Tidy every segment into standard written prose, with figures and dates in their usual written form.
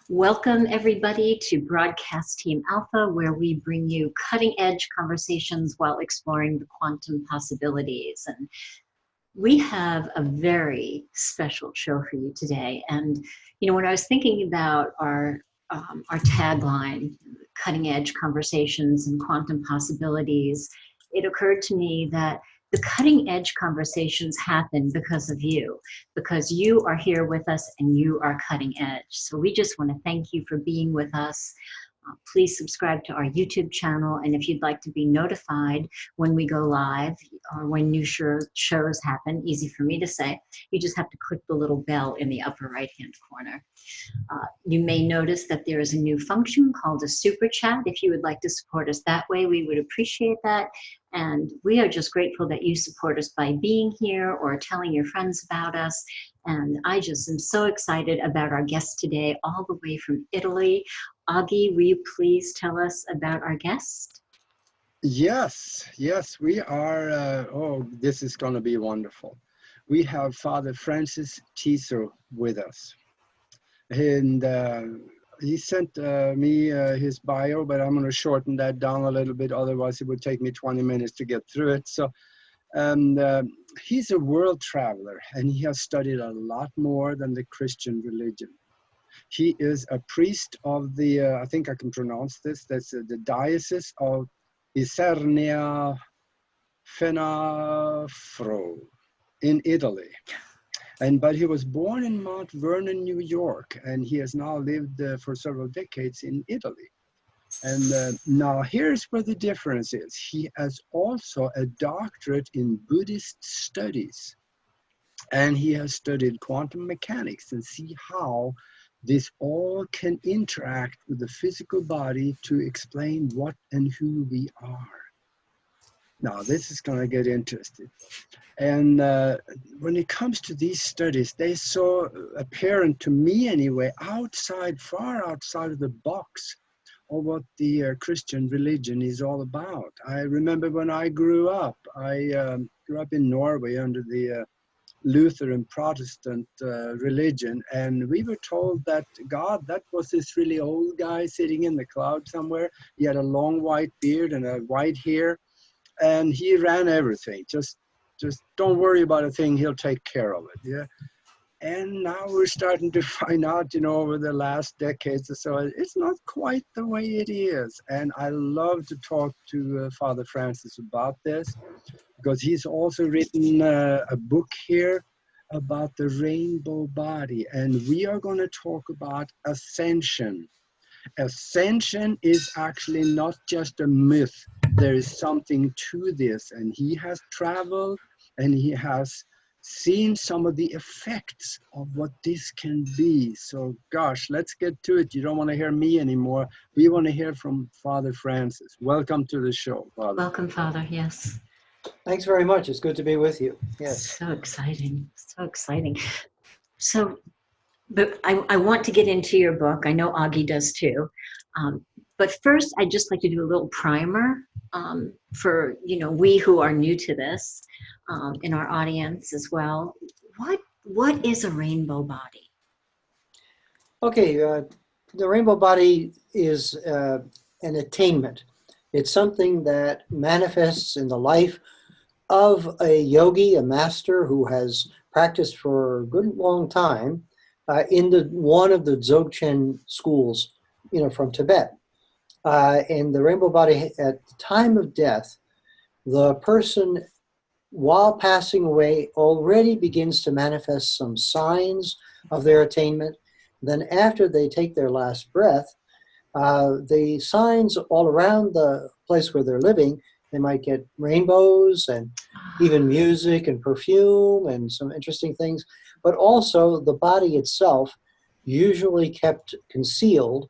Welcome, everybody, to Broadcast Team Alpha, where we bring you cutting-edge conversations while exploring the quantum possibilities. And we have a very special show for you today. And, you know, when I was thinking about our tagline, cutting-edge conversations and quantum possibilities, it occurred to me that the cutting edge conversations happen because of you, because you are here with us and you are cutting edge. So we just want to thank you for being with us. Please subscribe to our YouTube channel. And if you'd like to be notified when we go live or when new shows happen, easy for me to say, you just have to click the little bell in the upper right-hand corner. You may notice that there is a new function called a super chat. If you would like to support us that way, we would appreciate that. And we are just grateful that you support us by being here or telling your friends about us. And I just am so excited about our guest today, all the way from Italy. Augie, will you please tell us about our guest? Yes, we are. This is going to be wonderful. We have Father Francis Tiso with us. And he sent me his bio, but I'm going to shorten that down a little bit. Otherwise, it would take me 20 minutes to get through it. So he's a world traveler, and he has studied a lot more than the Christian religion. He is a priest of the, I think I can pronounce this, that's the Diocese of Isernia Fenafro in Italy. But he was born in Mount Vernon, New York, and he has now lived for several decades in Italy. And now here's where the difference is. He has also a doctorate in Buddhist studies, and he has studied quantum mechanics and see how this all can interact with the physical body to explain what and who we are. Now, this is going to get interesting. And when it comes to these studies, they're so apparent to me anyway, far outside of the box of what the Christian religion is all about. I remember when I grew up, I grew up in Norway under the Lutheran Protestant religion, and we were told that God, that was this really old guy sitting in the cloud somewhere. He had a long white beard and a white hair, and he ran everything. Just don't worry about a thing, he'll take care of it. Yeah. And now we're starting to find out, you know, over the last decades or so, it's not quite the way it is. And I love to talk to Father Francis about this, because he's also written a book here about the rainbow body. And we are going to talk about ascension. Ascension is actually not just a myth. There is something to this. And he has traveled and he has seen some of the effects of what this can be. So gosh, let's get to it. You don't want to hear me anymore. We want to hear from Father Francis. Welcome to the show, Father. Welcome, Father, yes. Thanks very much. It's good to be with you. Yes. So exciting, so exciting. So, but I want to get into your book. I know Augie does too. But first, I'd just like to do a little primer for, you know, we who are new to this in our audience as well. What is a rainbow body? Okay, the rainbow body is an attainment. It's something that manifests in the life of a yogi, a master who has practiced for a good long time in one of the Dzogchen schools, you know, from Tibet. And the rainbow body, at the time of death, the person, while passing away, already begins to manifest some signs of their attainment. Then after they take their last breath, the signs all around the place where they're living, they might get rainbows and even music and perfume and some interesting things. But also the body itself, usually kept concealed,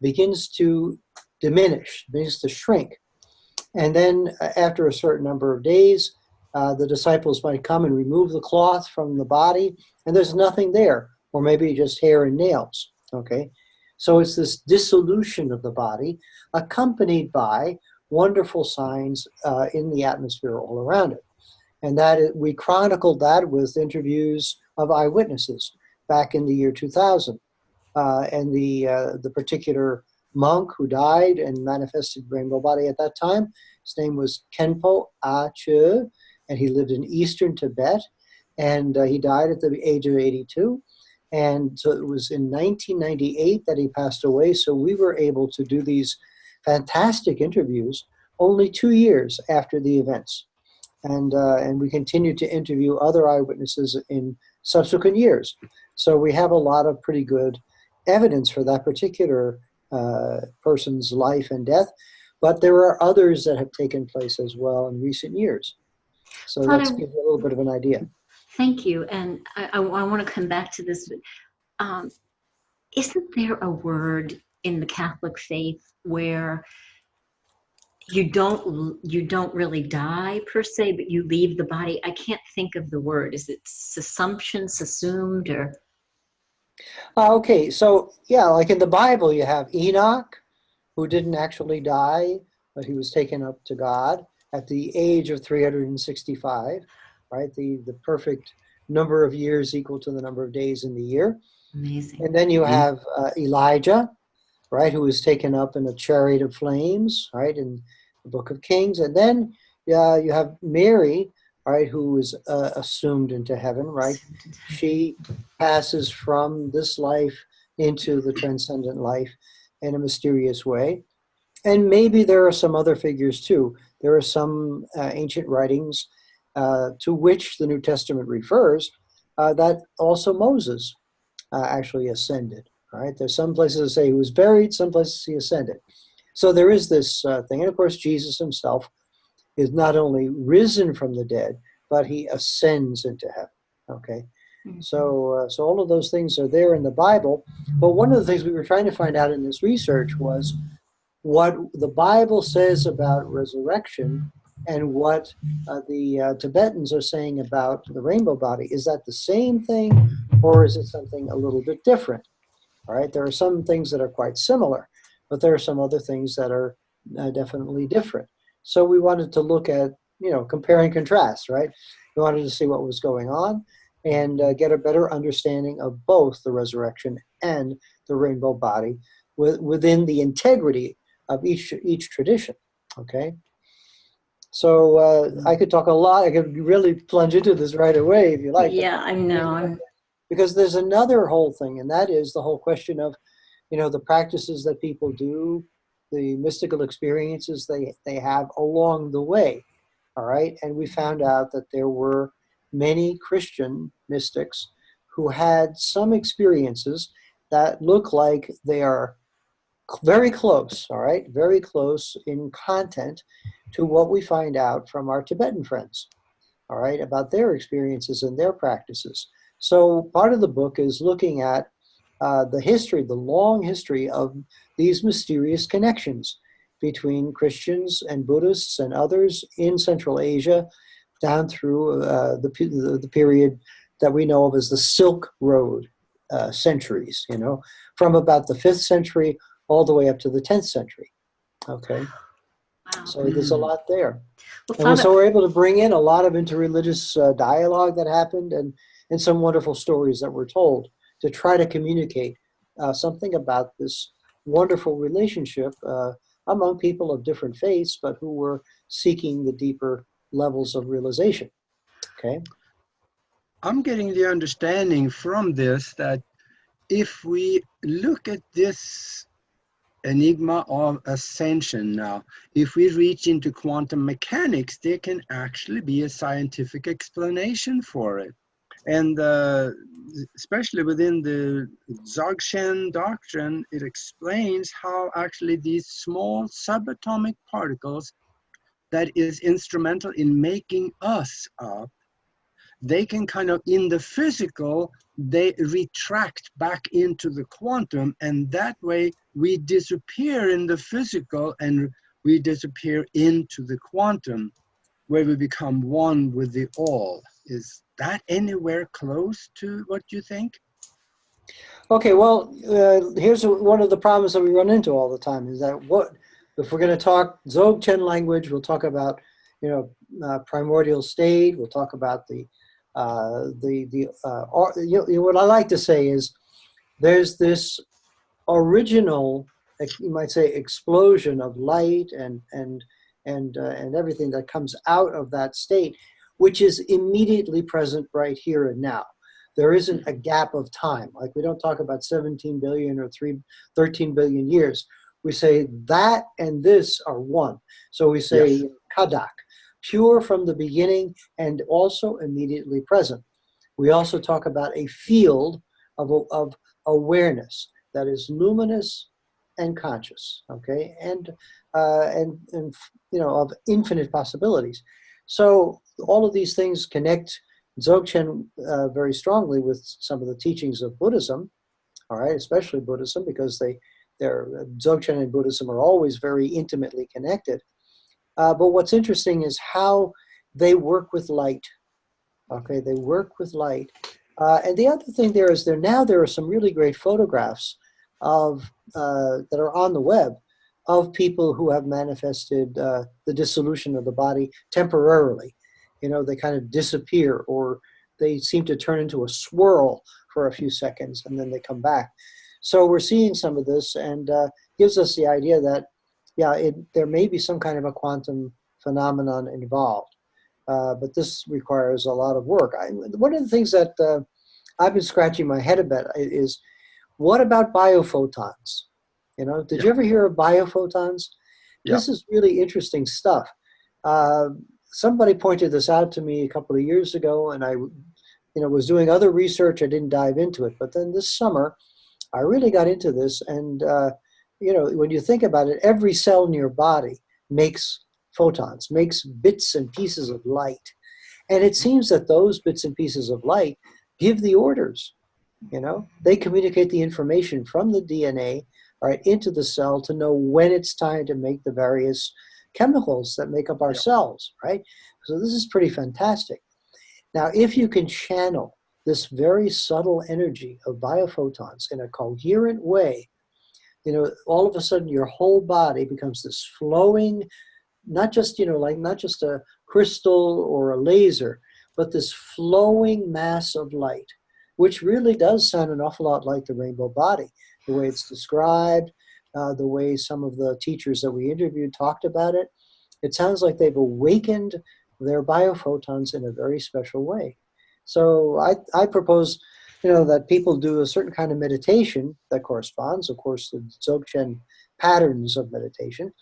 begins to diminish, begins to shrink. And then after a certain number of days, the disciples might come and remove the cloth from the body, and there's nothing there, or maybe just hair and nails, okay? So it's this dissolution of the body accompanied by wonderful signs in the atmosphere all around it. And we chronicled that with interviews of eyewitnesses back in the year 2000. and the particular monk who died and manifested rainbow body at that time. His name was Khenpo A-che, and he lived in eastern Tibet, and he died at the age of 82. And so it was in 1998 that he passed away. So we were able to do these fantastic interviews only 2 years after the events. And we continued to interview other eyewitnesses in subsequent years. So we have a lot of pretty good evidence for that particular person's life and death. But there are others that have taken place as well in recent years. So Father, that's gives you a little bit of an idea. thank you. And I want to come back to this. Isn't there a word in the Catholic faith where you don't really die per se, but you leave the body? I can't think of the word. Is it assumption, assumed, or? Okay, so yeah, like in the Bible, you have Enoch, who didn't actually die, but he was taken up to God at the age of 365, right? The perfect number of years equal to the number of days in the year. Amazing. And then you have Elijah, right, who was taken up in a chariot of flames, right, in the Book of Kings. And then you have Mary, right, who is assumed into heaven, right? She passes from this life into the transcendent life in a mysterious way. And maybe there are some other figures too. There are some ancient writings to which the New Testament refers that also Moses actually ascended, right? There's some places that say he was buried, some places he ascended. So there is this thing. And of course, Jesus himself is not only risen from the dead, but he ascends into heaven, okay? Mm-hmm. So all of those things are there in the Bible. But one of the things we were trying to find out in this research was what the Bible says about resurrection and what the Tibetans are saying about the rainbow body. Is that the same thing, or is it something a little bit different? All right, there are some things that are quite similar, but there are some other things that are definitely different. So we wanted to look at, compare and contrast, right? We wanted to see what was going on and get a better understanding of both the resurrection and the rainbow body within the integrity of each tradition, okay? So I could talk a lot. I could really plunge into this right away if you like. Yeah, I know. Because there's another whole thing, and that is the whole question of, the practices that people do, the mystical experiences they have along the way, all right? And we found out that there were many Christian mystics who had some experiences that look like they are very close, all right? Very close in content to what we find out from our Tibetan friends, all right, about their experiences and their practices. So part of the book is looking at the history, the long history of these mysterious connections between Christians and Buddhists and others in Central Asia down through the period that we know of as the Silk Road centuries, from about the 5th century all the way up to the 10th century, okay? Wow. So there's a lot there. Well, And so we're able to bring in a lot of interreligious dialogue that happened and some wonderful stories that were told to try to communicate something about this wonderful relationship among people of different faiths, but who were seeking the deeper levels of realization, okay? I'm getting the understanding from this that if we look at this enigma of ascension now, if we reach into quantum mechanics, there can actually be a scientific explanation for it. And especially within the Dzogchen doctrine, it explains how actually these small subatomic particles that is instrumental in making us up, they can kind of, in the physical, they retract back into the quantum, and that way we disappear in the physical and we disappear into the quantum, where we become one with the all. Is that anywhere close to what you think? Okay, well, here's one of the problems that we run into all the time is that if we're going to talk Dzogchen language, we'll talk about, primordial state. We'll talk about what I like to say is there's this original, you might say, explosion of light and everything that comes out of that state, which is immediately present right here and now. There isn't a gap of time. Like, we don't talk about 17 billion or 13 billion years. We say that and this are one. So we say Yes. kadak, pure from the beginning and also immediately present. We also talk about a field of awareness that is luminous and conscious, okay, and of infinite possibilities. So all of these things connect Dzogchen very strongly with some of the teachings of Buddhism, all right, especially Buddhism, because their Dzogchen and Buddhism are always very intimately connected. But what's interesting is how they work with light. Okay, they work with light. And the other thing there is there are some really great photographs of that are on the web of people who have manifested the dissolution of the body temporarily. They kind of disappear, or they seem to turn into a swirl for a few seconds and then they come back. So we're seeing some of this, and gives us the idea that, there may be some kind of a quantum phenomenon involved. But this requires a lot of work. One of the things that I've been scratching my head about is, what about biophotons? Did you ever hear of biophotons? Yeah. This is really interesting stuff. Somebody pointed this out to me a couple of years ago, and I was doing other research. I didn't dive into it. But then this summer, I really got into this. And, when you think about it, every cell in your body makes photons, makes bits and pieces of light. And it seems that those bits and pieces of light give the orders. They communicate the information from the DNA, right, into the cell to know when it's time to make the various chemicals that make up our cells, right? So this is pretty fantastic. Now, if you can channel this very subtle energy of biophotons in a coherent way, all of a sudden your whole body becomes this flowing, not just a crystal or a laser, but this flowing mass of light, which really does sound an awful lot like the rainbow body, the way it's described, the way some of the teachers that we interviewed talked about it. It sounds like they've awakened their biophotons in a very special way. So I propose, that people do a certain kind of meditation that corresponds, of course, to Dzogchen patterns of meditation,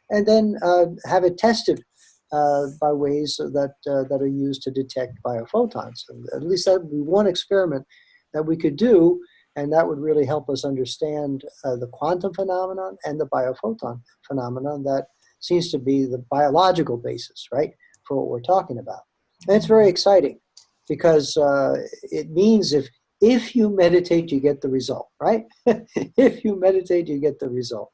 and then have it tested by ways that are used to detect biophotons. And at least that would be one experiment that we could do, and that would really help us understand the quantum phenomenon and the biophoton phenomenon that seems to be the biological basis, right, for what we're talking about. And it's very exciting because it means if you meditate, you get the result, right? If you meditate, you get the result.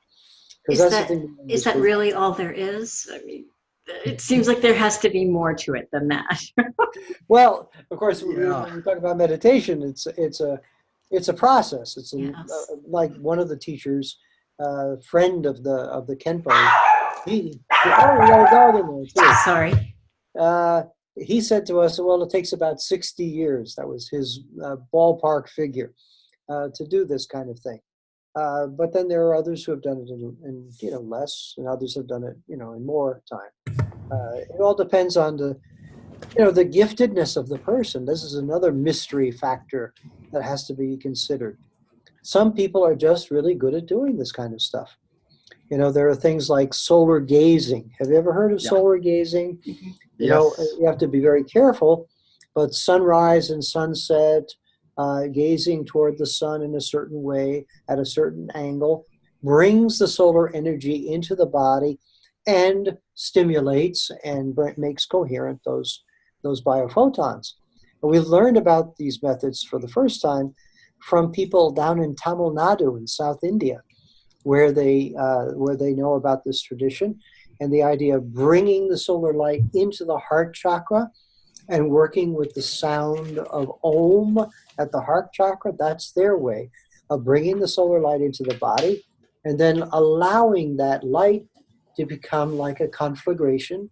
Is that really all there is? I mean, it seems like there has to be more to it than that. Well, of course, when we talk about meditation, it's a process. It's like one of the teachers, friend of the Kenpo. We got a dog in there too. Sorry. He said to us, well, it takes about 60 years. That was his ballpark figure to do this kind of thing. But then there are others who have done it in less, and others have done it in more time. It all depends on the giftedness of the person. This is another mystery factor that has to be considered. Some people are just really good at doing this kind of stuff. There are things like solar gazing. Have you ever heard of solar gazing? You have to be very careful, but sunrise and sunset, gazing toward the sun in a certain way, at a certain angle, brings the solar energy into the body and stimulates and makes coherent those biophotons. And we learned about these methods for the first time from people down in Tamil Nadu in South India, where they know about this tradition and the idea of bringing the solar light into the heart chakra and working with the sound of Om at the heart chakra. That's their way of bringing the solar light into the body and then allowing that light to become like a conflagration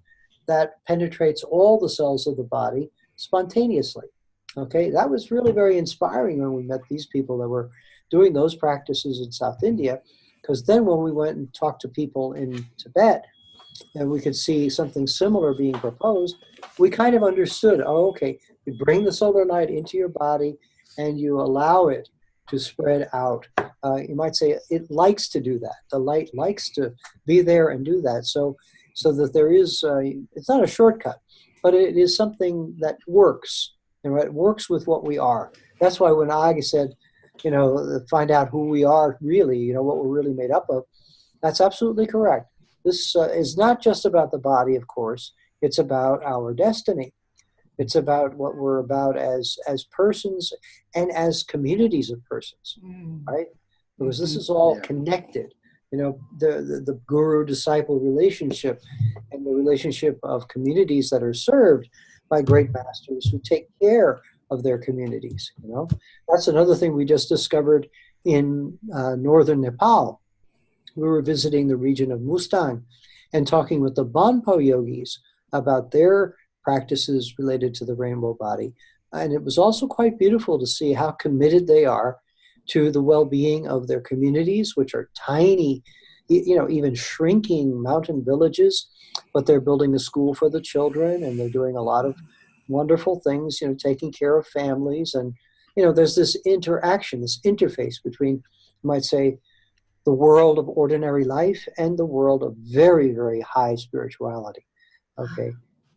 that penetrates all the cells of the body spontaneously. Okay, that was really very inspiring when we met these people that were doing those practices in South India, because then when we went and talked to people in Tibet, and we could see something similar being proposed, we kind of understood, oh, okay, you bring the solar light into your body and you allow it to spread out. You might say it likes to do that. The light likes to be there and do that. So that there is, it's not a shortcut, but it is something that works. It works with what we are. That's why when Age said, find out who we are really, what we're really made up of, that's absolutely correct. This is not just about the body, of course. It's about our destiny. It's about what we're about as persons and as communities of persons, right? Because this is all connected. The guru-disciple relationship and the relationship of communities that are served by great masters who take care of their communities. That's another thing we just discovered in northern Nepal. We were visiting the region of Mustang and talking with the Bonpo yogis about their practices related to the rainbow body. And it was also quite beautiful to see how committed they are to the well-being of their communities, which are tiny, even shrinking mountain villages, but they're building a school for the children, and they're doing a lot of wonderful things, taking care of families. And, there's this interaction, this interface between, you might say, the world of ordinary life and the world of very, very high spirituality. Okay.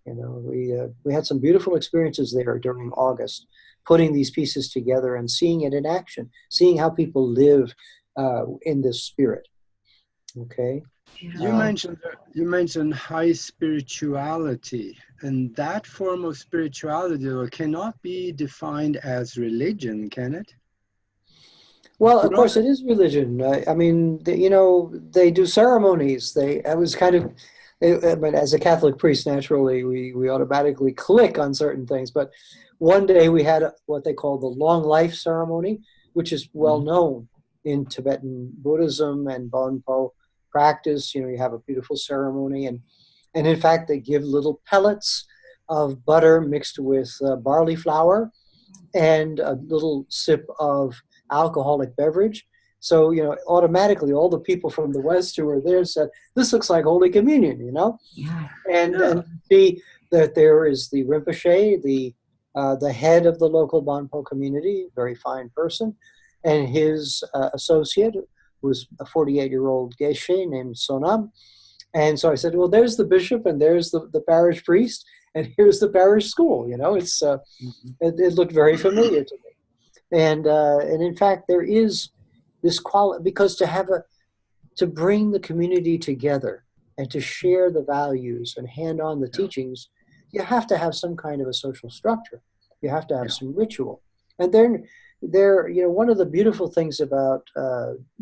We had some beautiful experiences there during August, putting these pieces together and seeing it in action, seeing how people live in this spirit. Okay. You mentioned high spirituality, and that form of spirituality cannot be defined as religion, can it? Well, of course, it is religion. I mean, they do ceremonies. But as a Catholic priest, naturally, we automatically click on certain things. But one day we had what they call the long life ceremony, which is well known in Tibetan Buddhism and Bonpo practice. You have a beautiful ceremony, and in fact, they give little pellets of butter mixed with barley flour and a little sip of alcoholic beverage. So, automatically all the people from the West who were there said, this looks like Holy Communion, And see that there is the Rinpoche, the head of the local Bonpo community, very fine person, and his associate, who was a 48-year-old Geshe named Sonam. And so I said, well, there's the bishop, and there's the parish priest, and here's the parish school. It's it looked very familiar to me. And in fact, there is this quality, because to bring the community together and to share the values and hand on the teachings, you have to have some kind of a social structure. You have to have some ritual. And then one of the beautiful things about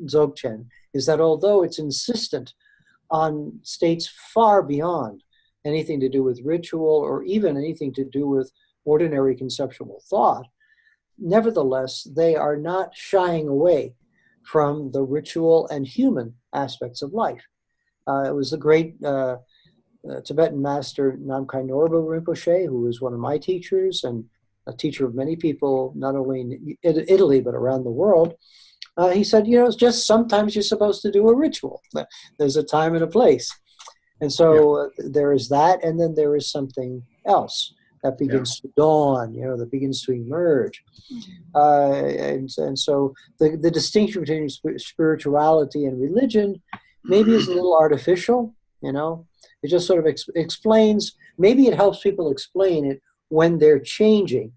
Dzogchen is that although it's insistent on states far beyond anything to do with ritual or even anything to do with ordinary conceptual thought, nevertheless, they are not shying away from the ritual and human aspects of life. It was the great Tibetan master Namkhai Norbu Rinpoche, who was one of my teachers and a teacher of many people, not only in Italy, but around the world. He said, it's just sometimes you're supposed to do a ritual. There's a time and a place. And so there is that, and then there is something else that begins to dawn, that begins to emerge. And so the distinction between spirituality and religion maybe is a little artificial, It just sort of explains, maybe it helps people explain it when they're changing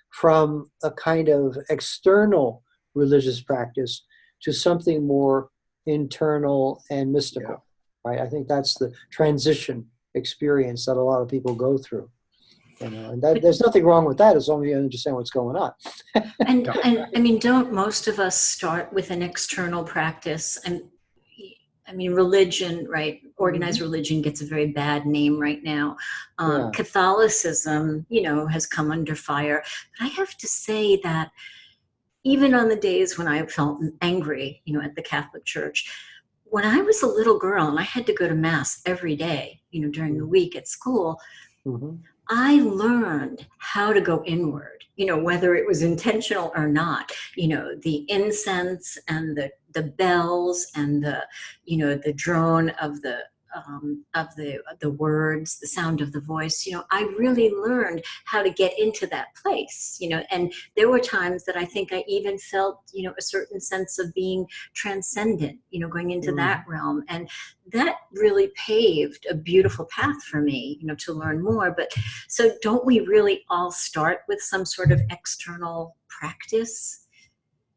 from a kind of external religious practice to something more internal and mystical, right? I think that's the transition experience that a lot of people go through. And there's nothing wrong with that as long as you understand what's going on. and I mean, don't most of us start with an external practice? I mean, religion, right? Organized religion gets a very bad name right now. Catholicism, has come under fire. But I have to say that even on the days when I felt angry, at the Catholic Church, when I was a little girl and I had to go to Mass every day, during the week at school, I learned how to go inward, whether it was intentional or not, the incense and the bells and the drone of the words, the sound of the voice, I really learned how to get into that place, and there were times that I think I even felt, a certain sense of being transcendent, going into that realm. And that really paved a beautiful path for me, to learn more. But so don't we really all start with some sort of external practice?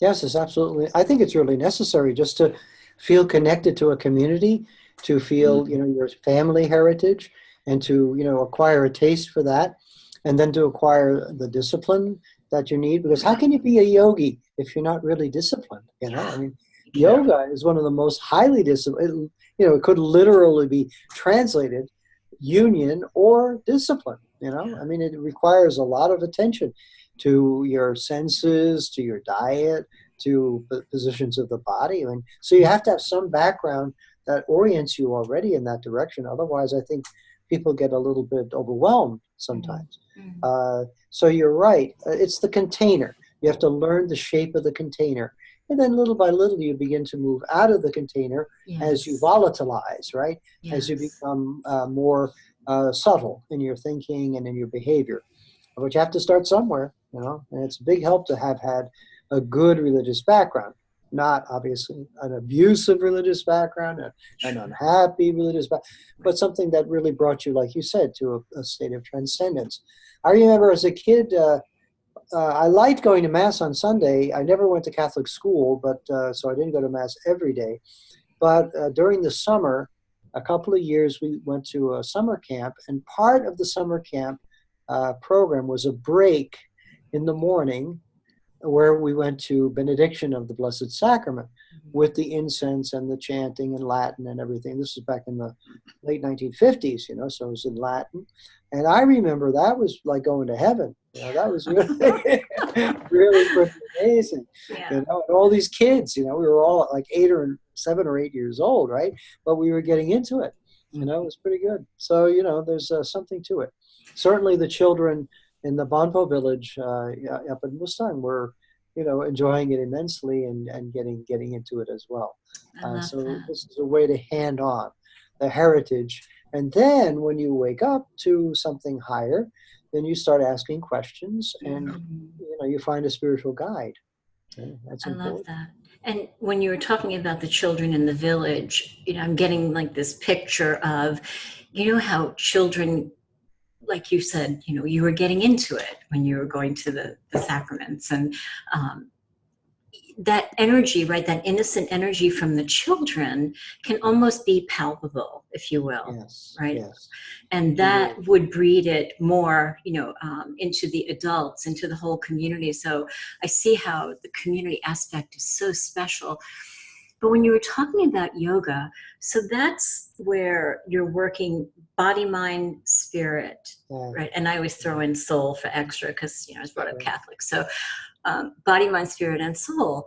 Yes, it's absolutely. I think it's really necessary just to feel connected to a community, to feel, your family heritage, and to, acquire a taste for that, and then to acquire the discipline that you need. Because how can you be a yogi if you're not really disciplined? I mean, yoga is one of the most highly disciplined. It could literally be translated union or discipline. I mean, it requires a lot of attention to your senses, to your diet, to positions of the body. I mean, so you have to have some background that orients you already in that direction. Otherwise, I think people get a little bit overwhelmed sometimes. So you're right. It's the container. You have to learn the shape of the container. And then little by little, you begin to move out of the container as you volatilize, right? As you become more subtle in your thinking and in your behavior. But you have to start somewhere, and it's a big help to have had a good religious background. Not obviously an abusive religious background, an unhappy religious background, but something that really brought you, like you said, to a state of transcendence. I remember as a kid, I liked going to Mass on Sunday. I never went to Catholic school, but so I didn't go to Mass every day. But during the summer, a couple of years, we went to a summer camp, and part of the summer camp program was a break in the morning where we went to benediction of the Blessed Sacrament with the incense and the chanting in Latin and everything. This was back in the late 1950s, so it was in Latin. And I remember that was like going to heaven. That was really, really pretty amazing. And all these kids, we were all like 7 or 8 years old, right? But we were getting into it. It was pretty good. So, there's something to it. Certainly the children in the Bonpo village up in Mustang were, enjoying it immensely and getting into it as well. So this is a way to hand on the heritage. And then when you wake up to something higher, then you start asking questions and, you find a spiritual guide. That's important. I love that. And when you were talking about the children in the village, I'm getting like this picture of, how children, like you said, you were getting into it when you were going to the sacraments, and that energy, right, that innocent energy from the children can almost be palpable, if you will, right? Yes. And that would breed it more, into the adults, into the whole community. So I see how the community aspect is so special. But when you were talking about yoga, so that's where you're working body, mind, spirit, right? And I always throw in soul for extra because, I was brought up Catholic. So body, mind, spirit, and soul.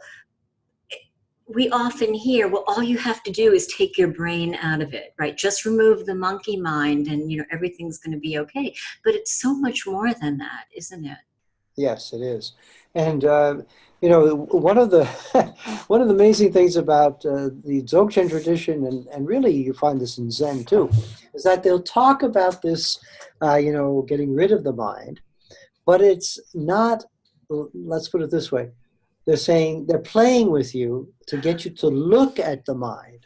We often hear, well, all you have to do is take your brain out of it, right? Just remove the monkey mind and, everything's going to be okay. But it's so much more than that, isn't it? Yes, it is. And, one of the one of the amazing things about the Dzogchen tradition, and really you find this in Zen too, is that they'll talk about this, getting rid of the mind, but it's not, let's put it this way, they're playing with you to get you to look at the mind,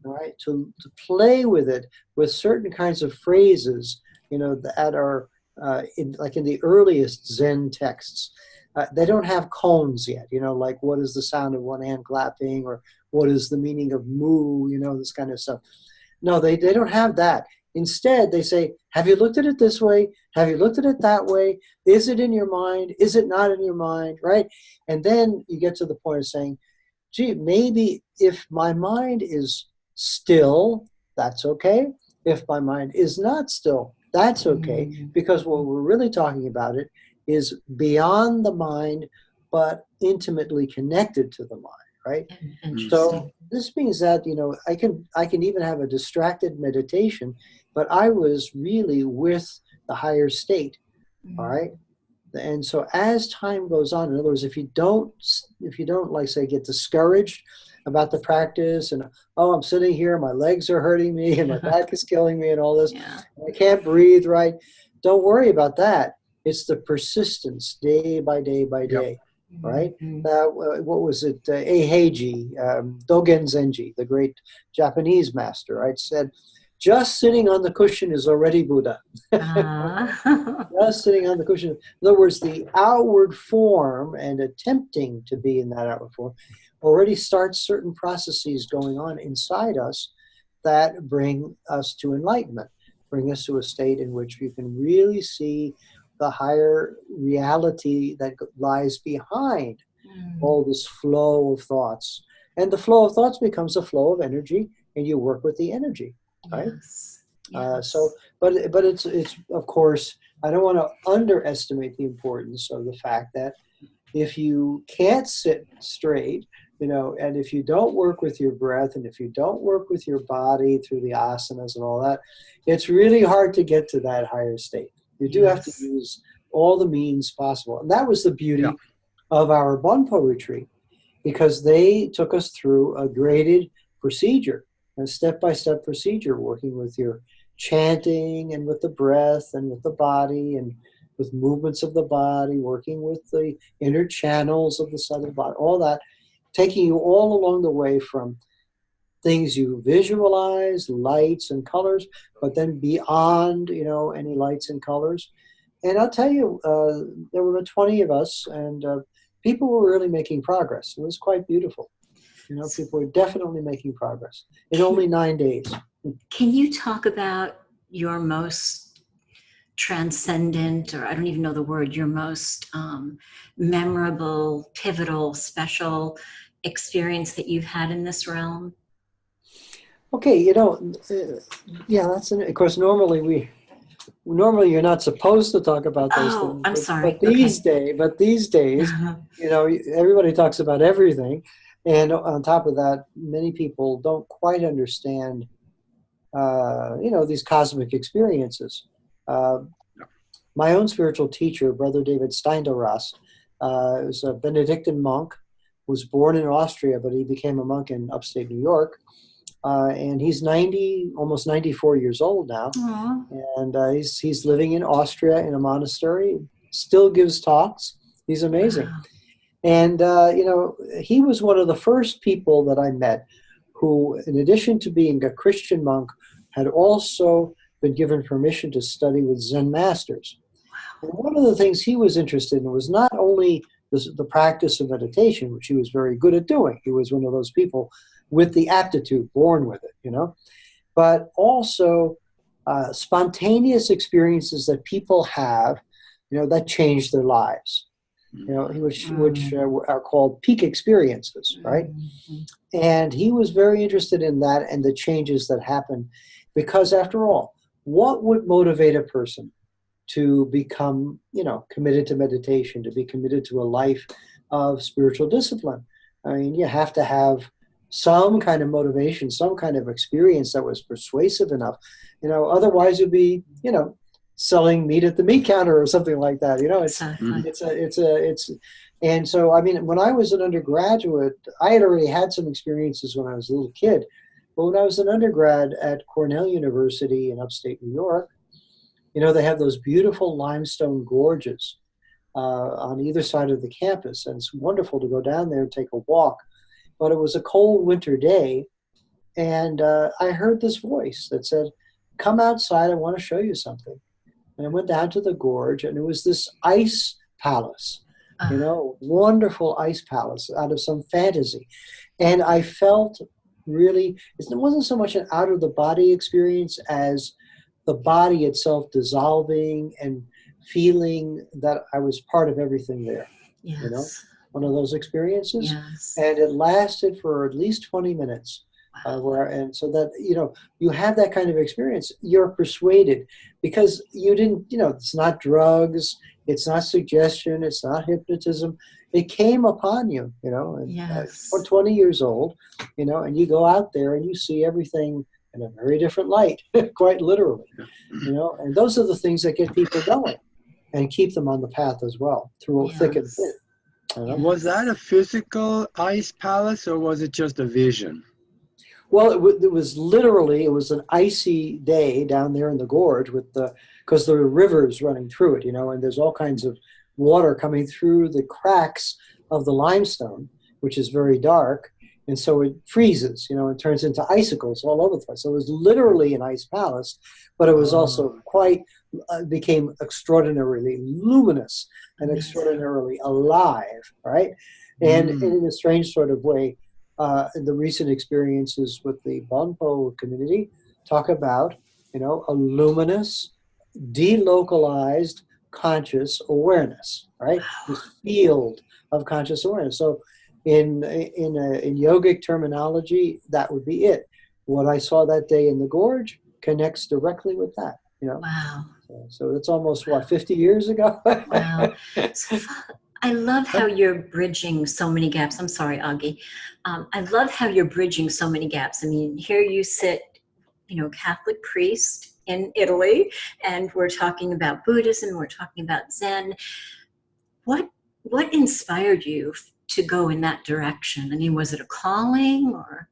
right? To play with it with certain kinds of phrases, that are in the earliest Zen texts. They don't have koans yet, like what is the sound of one hand clapping, or what is the meaning of mu, this kind of stuff. No, they don't have that. Instead, they say, have you looked at it this way? Have you looked at it that way? Is it in your mind? Is it not in your mind, right? And then you get to the point of saying, gee, maybe if my mind is still, that's okay. If my mind is not still, that's okay. Because what we're really talking about it is beyond the mind, but intimately connected to the mind, right? So this means that, I can even have a distracted meditation, but I was really with the higher state, all right? And so as time goes on, in other words, if you don't like say get discouraged about the practice and, oh, I'm sitting here, my legs are hurting me and my back is killing me and all this, Yeah. I can't breathe right. Don't worry about that. It's the persistence day by day by day, right? What was it? Eiheiji, Dogen Zenji, the great Japanese master, right, said, just sitting on the cushion is already Buddha. Just sitting on the cushion. In other words, the outward form and attempting to be in that outward form already starts certain processes going on inside us that bring us to enlightenment, bring us to a state in which you can really see the higher reality that lies behind all this flow of thoughts. And the flow of thoughts becomes a flow of energy, and you work with the energy, right? Yes. But it's of course, I don't want to underestimate the importance of the fact that if you can't sit straight, and if you don't work with your breath, and if you don't work with your body through the asanas and all that, it's really hard to get to that higher state. You do have to use all the means possible. And that was the beauty of our Bonpo retreat, because they took us through a graded procedure, a step-by-step procedure, working with your chanting and with the breath and with the body and with movements of the body, working with the inner channels of the southern body, all that, taking you all along the way from things you visualize, lights and colors, but then beyond, any lights and colors. And I'll tell you, there were 20 of us, and people were really making progress. It was quite beautiful. People were definitely making progress in only 9 days. Can you talk about your most transcendent, or I don't even know the word, your most memorable, pivotal, special experience that you've had in this realm? Okay, that's of course normally you're not supposed to talk about those things. I'm sorry. But these days, everybody talks about everything, and on top of that, many people don't quite understand, these cosmic experiences. My own spiritual teacher, Brother David Steindl-Rast, was a Benedictine monk, was born in Austria, but he became a monk in upstate New York. And he's 90, almost 94 years old now. Aww. And he's living in Austria in a monastery, still gives talks. He's amazing. Wow. And, he was one of the first people that I met who, in addition to being a Christian monk, had also been given permission to study with Zen masters. And one of the things he was interested in was not only the practice of meditation, which he was very good at doing. He was one of those people with the aptitude, born with it, but also spontaneous experiences that people have, that change their lives, which are called peak experiences, right? Mm-hmm. And he was very interested in that and the changes that happen, because after all, what would motivate a person to become, committed to meditation, to be committed to a life of spiritual discipline? I mean, you have to have some kind of motivation, some kind of experience that was persuasive enough. Otherwise you'd be, selling meat at the meat counter or something like that. And so, I mean, when I was an undergraduate, I had already had some experiences when I was a little kid. But when I was an undergrad at Cornell University in upstate New York, they have those beautiful limestone gorges on either side of the campus. And it's wonderful to go down there and take a walk. But it was a cold winter day, and I heard this voice that said, "Come outside, I want to show you something." And I went down to the gorge, and it was this ice palace, wonderful ice palace out of some fantasy. And I felt really, it wasn't so much an out-of-the-body experience as the body itself dissolving and feeling that I was part of everything there, Yes. One of those experiences. Yes. And it lasted for at least 20 minutes. And so that, you have that kind of experience, you're persuaded, because you didn't, it's not drugs, it's not suggestion, it's not hypnotism. It came upon you, and Yes. 20 years old, and you go out there and you see everything in a very different light, quite literally, and those are the things that get people going. and keep them on the path as well, through thick and thin. Yes. You know? Was that a physical ice palace or was it just a vision? Well, it was literally, it was an icy day down there in the gorge with because there are rivers running through it, you know, and there's all kinds of water coming through the cracks of the limestone, which is very dark. And so it freezes, you know, and turns into icicles all over the place. So it was literally an ice palace, but it was also quite, became extraordinarily luminous and extraordinarily alive, right? And in a strange sort of way, the recent experiences with the Bonpo community talk about, you know, a luminous, delocalized conscious awareness, right? This field of conscious awareness. So in yogic terminology, that would be it. What I saw that day in the gorge connects directly with that, you know? Wow. So it's almost, what, 50 years ago? Wow. So, I love how you're bridging so many gaps. I'm sorry, Augie. I love how you're bridging so many gaps. I mean, here you sit, you know, Catholic priest in Italy, and we're talking about Buddhism, we're talking about Zen. What inspired you to go in that direction? I mean, was it a calling or?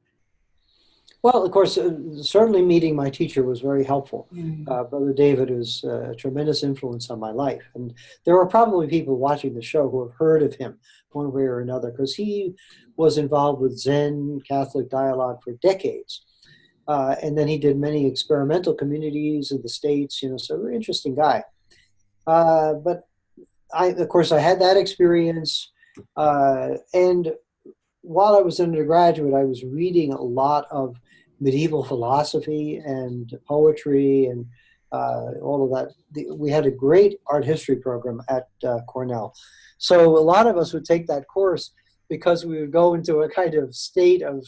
Well, of course, certainly meeting my teacher was very helpful. Mm. Brother David is a tremendous influence on my life. And there are probably people watching the show who have heard of him one way or another, because he was involved with Zen Catholic dialogue for decades. And then he did many experimental communities in the States, you know, so very interesting guy. But of course, I had that experience. And while I was an undergraduate, I was reading a lot of medieval philosophy and poetry and all of that. We had a great art history program at Cornell. So a lot of us would take that course because we would go into a kind of state of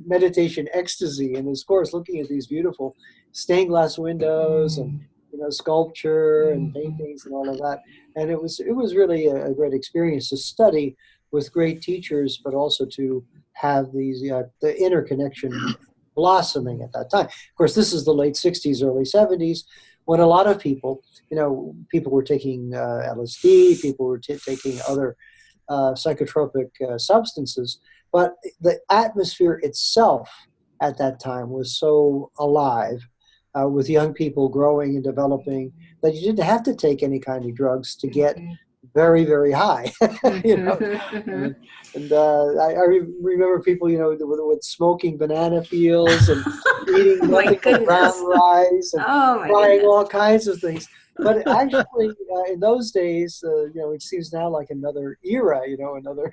meditation ecstasy in this course, looking at these beautiful stained glass windows and, you know, sculpture and paintings and all of that. And it was really a great experience to study with great teachers, but also to have these the interconnection blossoming at that time. Of course, this is the late 60s, early 70s, when a lot of people, you know, people were taking LSD, people were taking other psychotropic substances, but the atmosphere itself at that time was so alive with young people growing and developing that you didn't have to take any kind of drugs to get very, very high, you know. And I remember people, you know, with smoking banana peels and eating nothing but brown rice and trying all kinds of things. But actually, in those days, you know, it seems now like another era, you know, another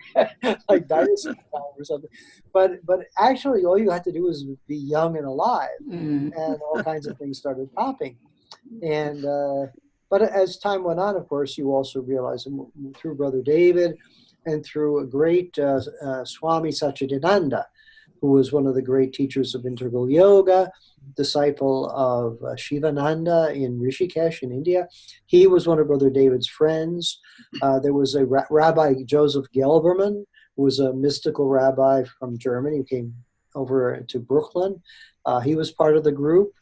like dinosaur time or something. But actually, all you had to do was be young and alive, and all kinds of things started popping. And but as time went on, of course, you also realize through Brother David and through a great Swami Satchidananda, who was one of the great teachers of integral yoga, disciple of Shivananda in Rishikesh in India. He was one of Brother David's friends. There was a Rabbi Joseph Gelberman, who was a mystical rabbi from Germany who came over to Brooklyn. He was part of the group.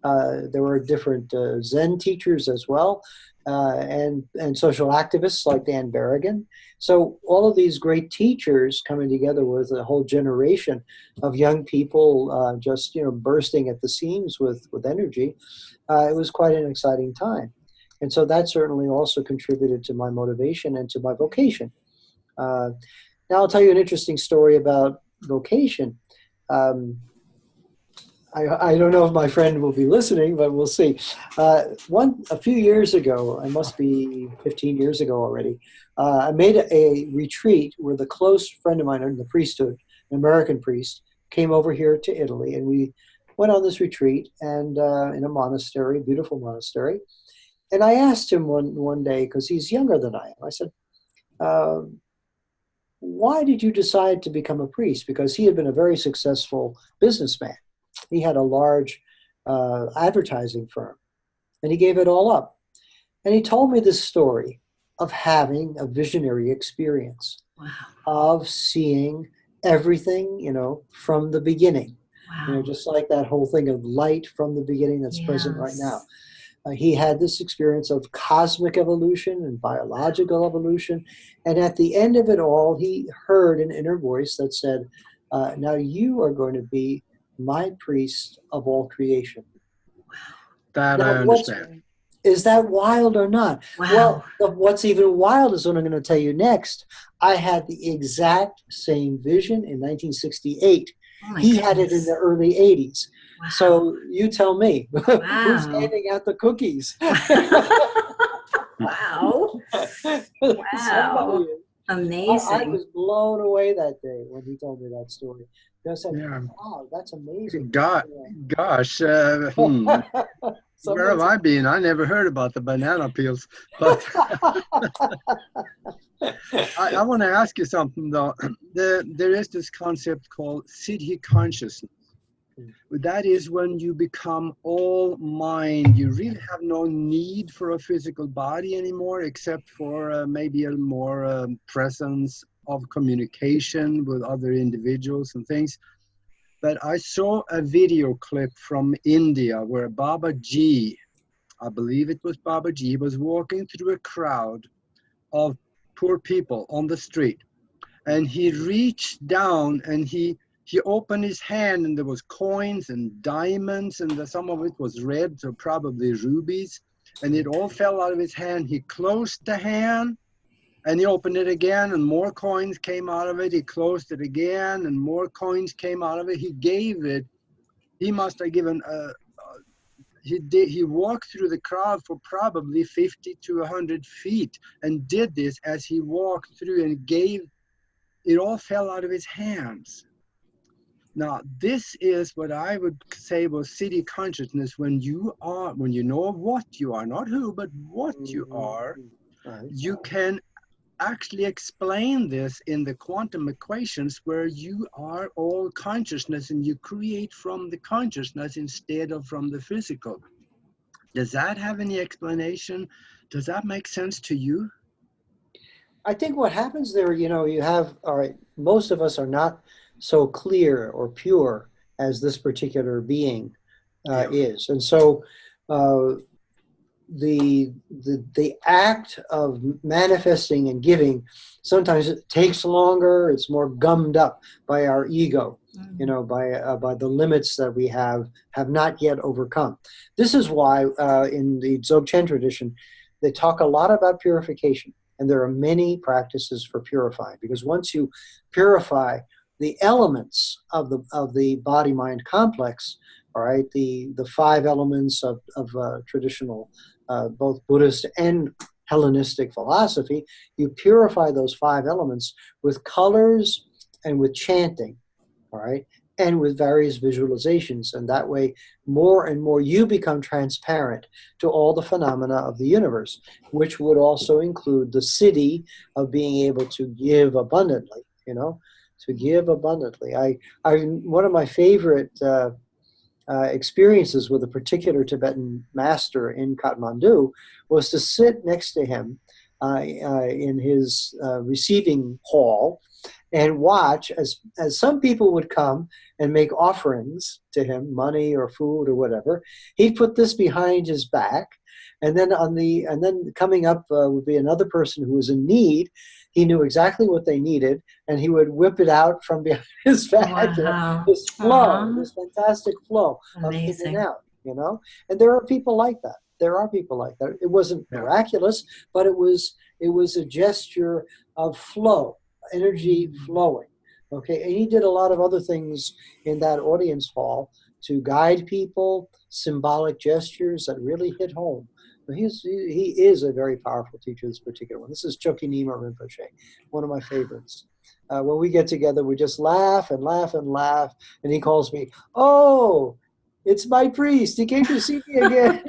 There were different Zen teachers as well, and social activists like Dan Berrigan. So all of these great teachers coming together with a whole generation of young people, just, you know, bursting at the seams with energy. It was quite an exciting time, and so that certainly also contributed to my motivation and to my vocation. Now I'll tell you an interesting story about vocation. I don't know if my friend will be listening, but we'll see. A few years ago, it must be 15 years ago already, I made a retreat with a close friend of mine in the priesthood, an American priest, came over here to Italy, and we went on this retreat and in a monastery, beautiful monastery. And I asked him one day, because he's younger than I am, I said, why did you decide to become a priest? Because he had been a very successful businessman. He had a large advertising firm, and he gave it all up. And he told me this story of having a visionary experience, of seeing everything, you know, from the beginning. You know, just like that whole thing of light from the beginning that's present right now. He had this experience of cosmic evolution and biological evolution. And at the end of it all, he heard an inner voice that said, now you are going to be my priest of all creation. That Now, I understand. is that wild or not? Wow. Well, what's even wild is what I'm going to tell you next. I had the exact same vision in 1968. Oh my He had it in the goodness. early 80s. Wow. So you tell me, who's Wow. handing out the cookies? Wow. Somebody Wow. is. I Amazing. was blown away that day when he told me that story. I said, Yeah. wow, that's amazing. Gosh, where have Someone's I been? I never heard about the banana peels. But I want to ask you something, though. There is this concept called city consciousness. That is when you become all mind. You really have no need for a physical body anymore, except for maybe a more presence of communication with other individuals and things. But I saw a video clip from India where Baba Ji, I believe it was Baba Ji, was walking through a crowd of poor people on the street. And he reached down and he opened his hand, and there was coins and diamonds, and some of it was red, so probably rubies. And it all fell out of his hand. He closed the hand, and he opened it again, and more coins came out of it. He closed it again, and more coins came out of it. He gave it. He must have given he walked through the crowd for probably 50 to 100 feet and did this as he walked through and gave. It all fell out of his hands. Now, this is what I would say was city consciousness, when you know what you are, not who, but what you are. Right. You can actually explain this in the quantum equations, where you are all consciousness and you create from the consciousness instead of from the physical. Does that have any explanation? Does that make sense to you? I think what happens there, you have, all right, most of us are not so clear or pure as this particular being is. And so the act of manifesting and giving, sometimes it takes longer, it's more gummed up by our ego, by the limits that we have not yet overcome. This is why in the Dzogchen tradition, they talk a lot about purification. And there are many practices for purifying, because once you purify the elements of the body-mind complex, all right, the five elements of traditional both Buddhist and Hellenistic philosophy, you purify those five elements with colors and with chanting, all right, and with various visualizations. And that way, more and more, you become transparent to all the phenomena of the universe, which would also include the city of being able to give abundantly, to give abundantly. One of my favorite experiences with a particular Tibetan master in Kathmandu was to sit next to him in his receiving hall and watch as some people would come and make offerings to him, money or food or whatever. He'd put this behind his back, and then coming up would be another person who was in need. He knew exactly what they needed, and he would whip it out from behind his back. Wow. This flow, Aww. this fantastic flow of in Amazing. and out, And there are people like that. There are people like that. It wasn't miraculous, but it was a gesture of flow, energy flowing. Okay, and he did a lot of other things in that audience hall to guide people, symbolic gestures that really hit home. He is a very powerful teacher, this particular one. This is Chokyi Nyima Rinpoche, one of my favorites. When we get together, we just laugh and laugh and laugh, and he calls me, "Oh, it's my priest. He came to see me again."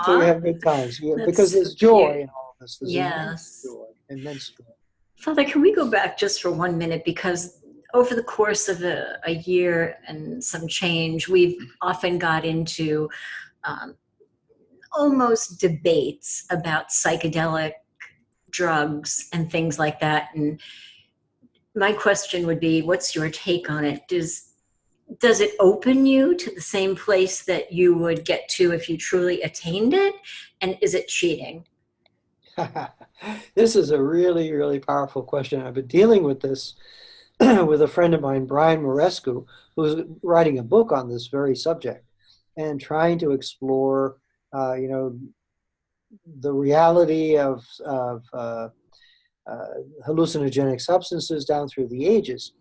So we have good times because there's joy in all of this. There's immense joy, immense joy. Father, can we go back just for 1 minute? Because over the course of a year and some change, we've often got into almost debates about psychedelic drugs and things like that. And my question would be, what's your take on it? Does does it open you to the same place that you would get to if you truly attained it? And is it cheating? This is a really, really powerful question. I've been dealing with this with a friend of mine, Brian Morescu, who's writing a book on this very subject and trying to explore, you know, the reality of hallucinogenic substances down through the ages.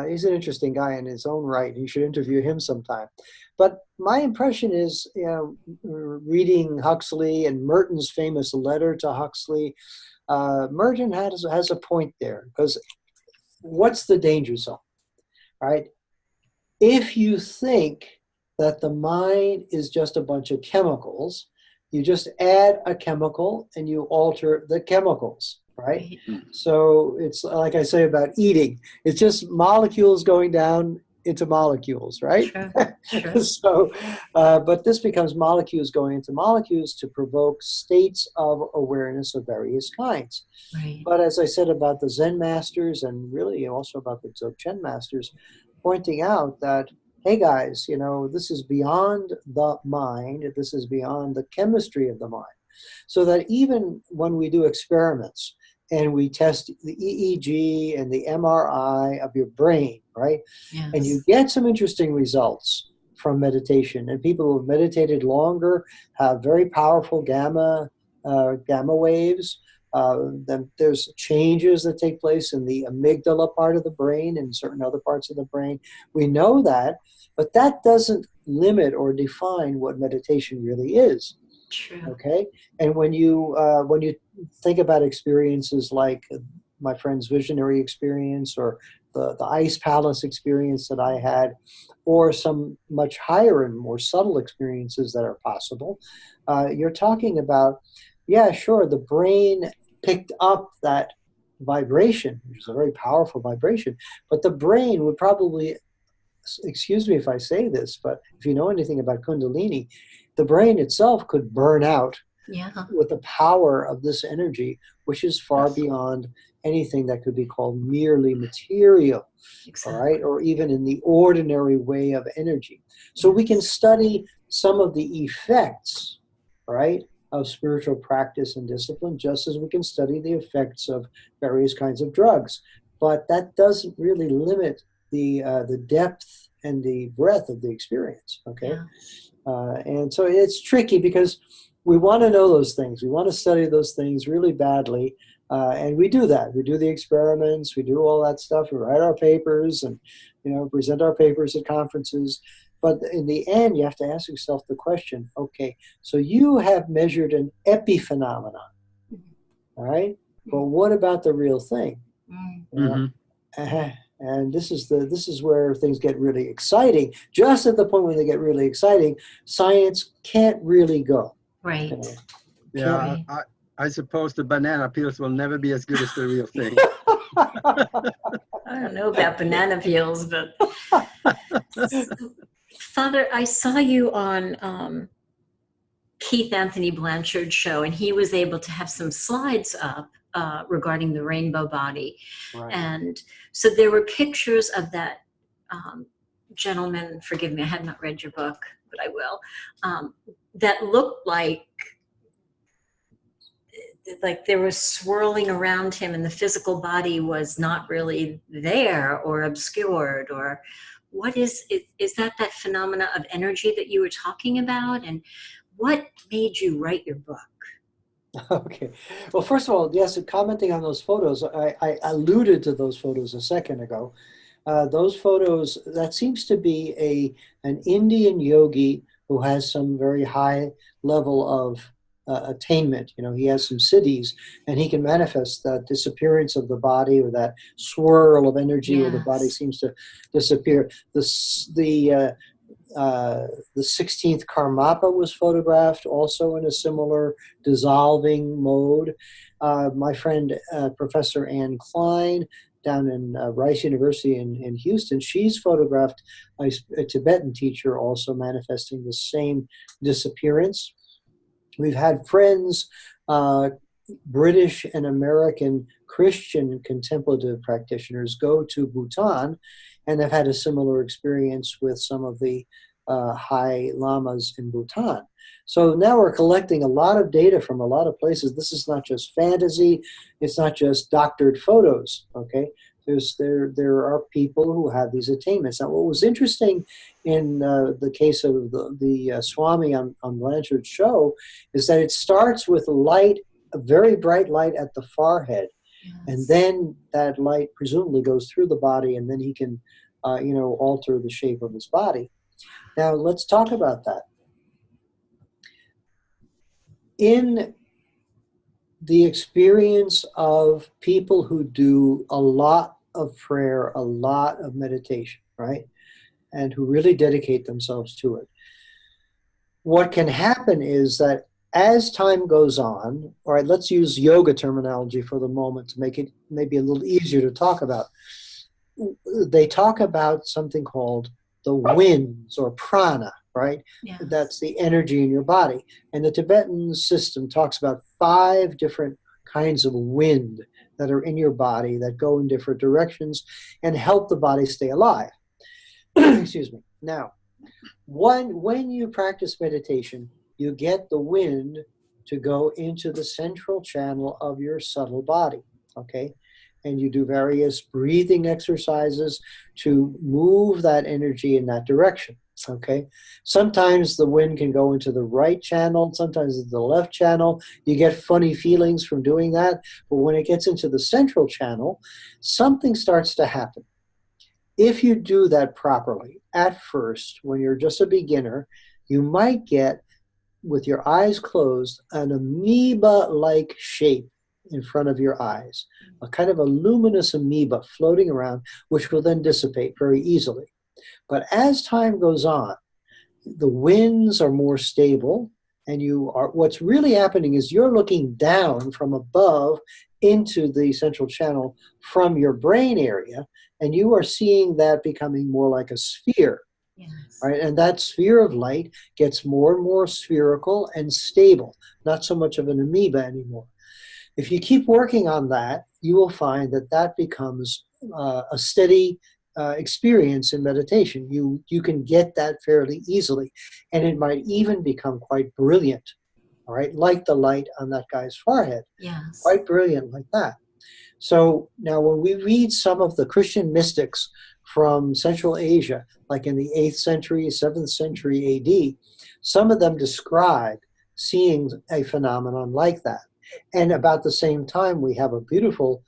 He's an interesting guy in his own right. You should interview him sometime. But my impression is, you know, reading Huxley and Merton's famous letter to Huxley, Merton has a point there, because what's the danger zone, right? If you think that the mind is just a bunch of chemicals, you just add a chemical and you alter the chemicals, right? So it's like I say about eating. It's just molecules going down into molecules, right? Sure, sure. So, but this becomes molecules going into molecules to provoke states of awareness of various kinds. Right. But as I said about the Zen masters, and really also about the Dzogchen masters, pointing out that, hey guys, you know, this is beyond the mind. This is beyond the chemistry of the mind. So that even when we do experiments and we test the EEG and the MRI of your brain, right? Yes. And you get some interesting results from meditation. And people who have meditated longer have very powerful gamma waves. Then there's changes that take place in the amygdala part of the brain and certain other parts of the brain. We know that, but that doesn't limit or define what meditation really is. True. Okay, and when you think about experiences like my friend's visionary experience, or the ice palace experience that I had, or some much higher and more subtle experiences that are possible, you're talking about, yeah, sure, the brain picked up that vibration, which is a very powerful vibration, but the brain would probably, excuse me if I say this, but if you know anything about Kundalini, the brain itself could burn out with the power of this energy, which is far beyond anything that could be called merely material, Exactly. all right, or even in the ordinary way of energy. So we can study some of the effects, right, of spiritual practice and discipline, just as we can study the effects of various kinds of drugs. But that doesn't really limit the depth and the breadth of the experience, okay? Yeah. And so it's tricky because we want to know those things. We want to study those things really badly. And we do that. We do the experiments. We do all that stuff. We write our papers and, you know, present our papers at conferences. But in the end, you have to ask yourself the question, okay, so you have measured an epiphenomenon, all right? But what about the real thing? And this is where things get really exciting. Just at the point when they get really exciting, science can't really go. Right. Yeah, I suppose the banana peels will never be as good as the real thing. I don't know about banana peels, but Father, I saw you on Keith Anthony Blanchard's show, and he was able to have some slides up regarding the rainbow body. Right. And so there were pictures of that gentleman, forgive me, I have not read your book, but I will, that looked like there was swirling around him and the physical body was not really there or obscured. Or what is that phenomena of energy that you were talking about? And what made you write your book? Okay. Well, first of all, yes, commenting on those photos, I alluded to those photos a second ago. Those photos, that seems to be an Indian yogi who has some very high level of attainment. You know, he has some siddhis, and he can manifest that disappearance of the body, or that swirl of energy where the body seems to disappear. The 16th Karmapa was photographed also in a similar dissolving mode. My friend, Professor Anne Klein, down in Rice University in Houston, she's photographed a Tibetan teacher also manifesting the same disappearance. We've had friends, British and American Christian contemplative practitioners, go to Bhutan and they've had a similar experience with some of the high lamas in Bhutan. So now we're collecting a lot of data from a lot of places. This is not just fantasy. It's not just doctored photos, okay? There are people who have these attainments. Now, what was interesting in the case of the Swami on Blanchard's show is that it starts with light, a very bright light at the forehead, and then that light presumably goes through the body, and then he can, alter the shape of his body. Now, let's talk about that. In the experience of people who do a lot of prayer, a lot of meditation, right? And who really dedicate themselves to it, what can happen is that as time goes on, all right, let's use yoga terminology for the moment to make it maybe a little easier to talk about. They talk about something called the winds or prana, right? Yes. That's the energy in your body. And the Tibetan system talks about 5 different kinds of wind that are in your body that go in different directions and help the body stay alive. Excuse me. Now, when you practice meditation, you get the wind to go into the central channel of your subtle body, okay? And you do various breathing exercises to move that energy in that direction, okay? Sometimes the wind can go into the right channel, sometimes it's the left channel. You get funny feelings from doing that, but when it gets into the central channel, something starts to happen. If you do that properly, at first, when you're just a beginner, you might get, with your eyes closed, an amoeba-like shape in front of your eyes, a kind of a luminous amoeba floating around, which will then dissipate very easily. But as time goes on, the winds are more stable, and what's really happening is you're looking down from above into the central channel from your brain area, and you are seeing that becoming more like a sphere. Yes. Right? And that sphere of light gets more and more spherical and stable, not so much of an amoeba anymore. If you keep working on that, you will find that that becomes a steady experience in meditation. You can get that fairly easily, and it might even become quite brilliant, all right, like the light on that guy's forehead. Yes. Quite brilliant like that. So now when we read some of the Christian mystics from Central Asia, like in the 8th century, 7th century AD, some of them describe seeing a phenomenon like that. And about the same time, we have a beautiful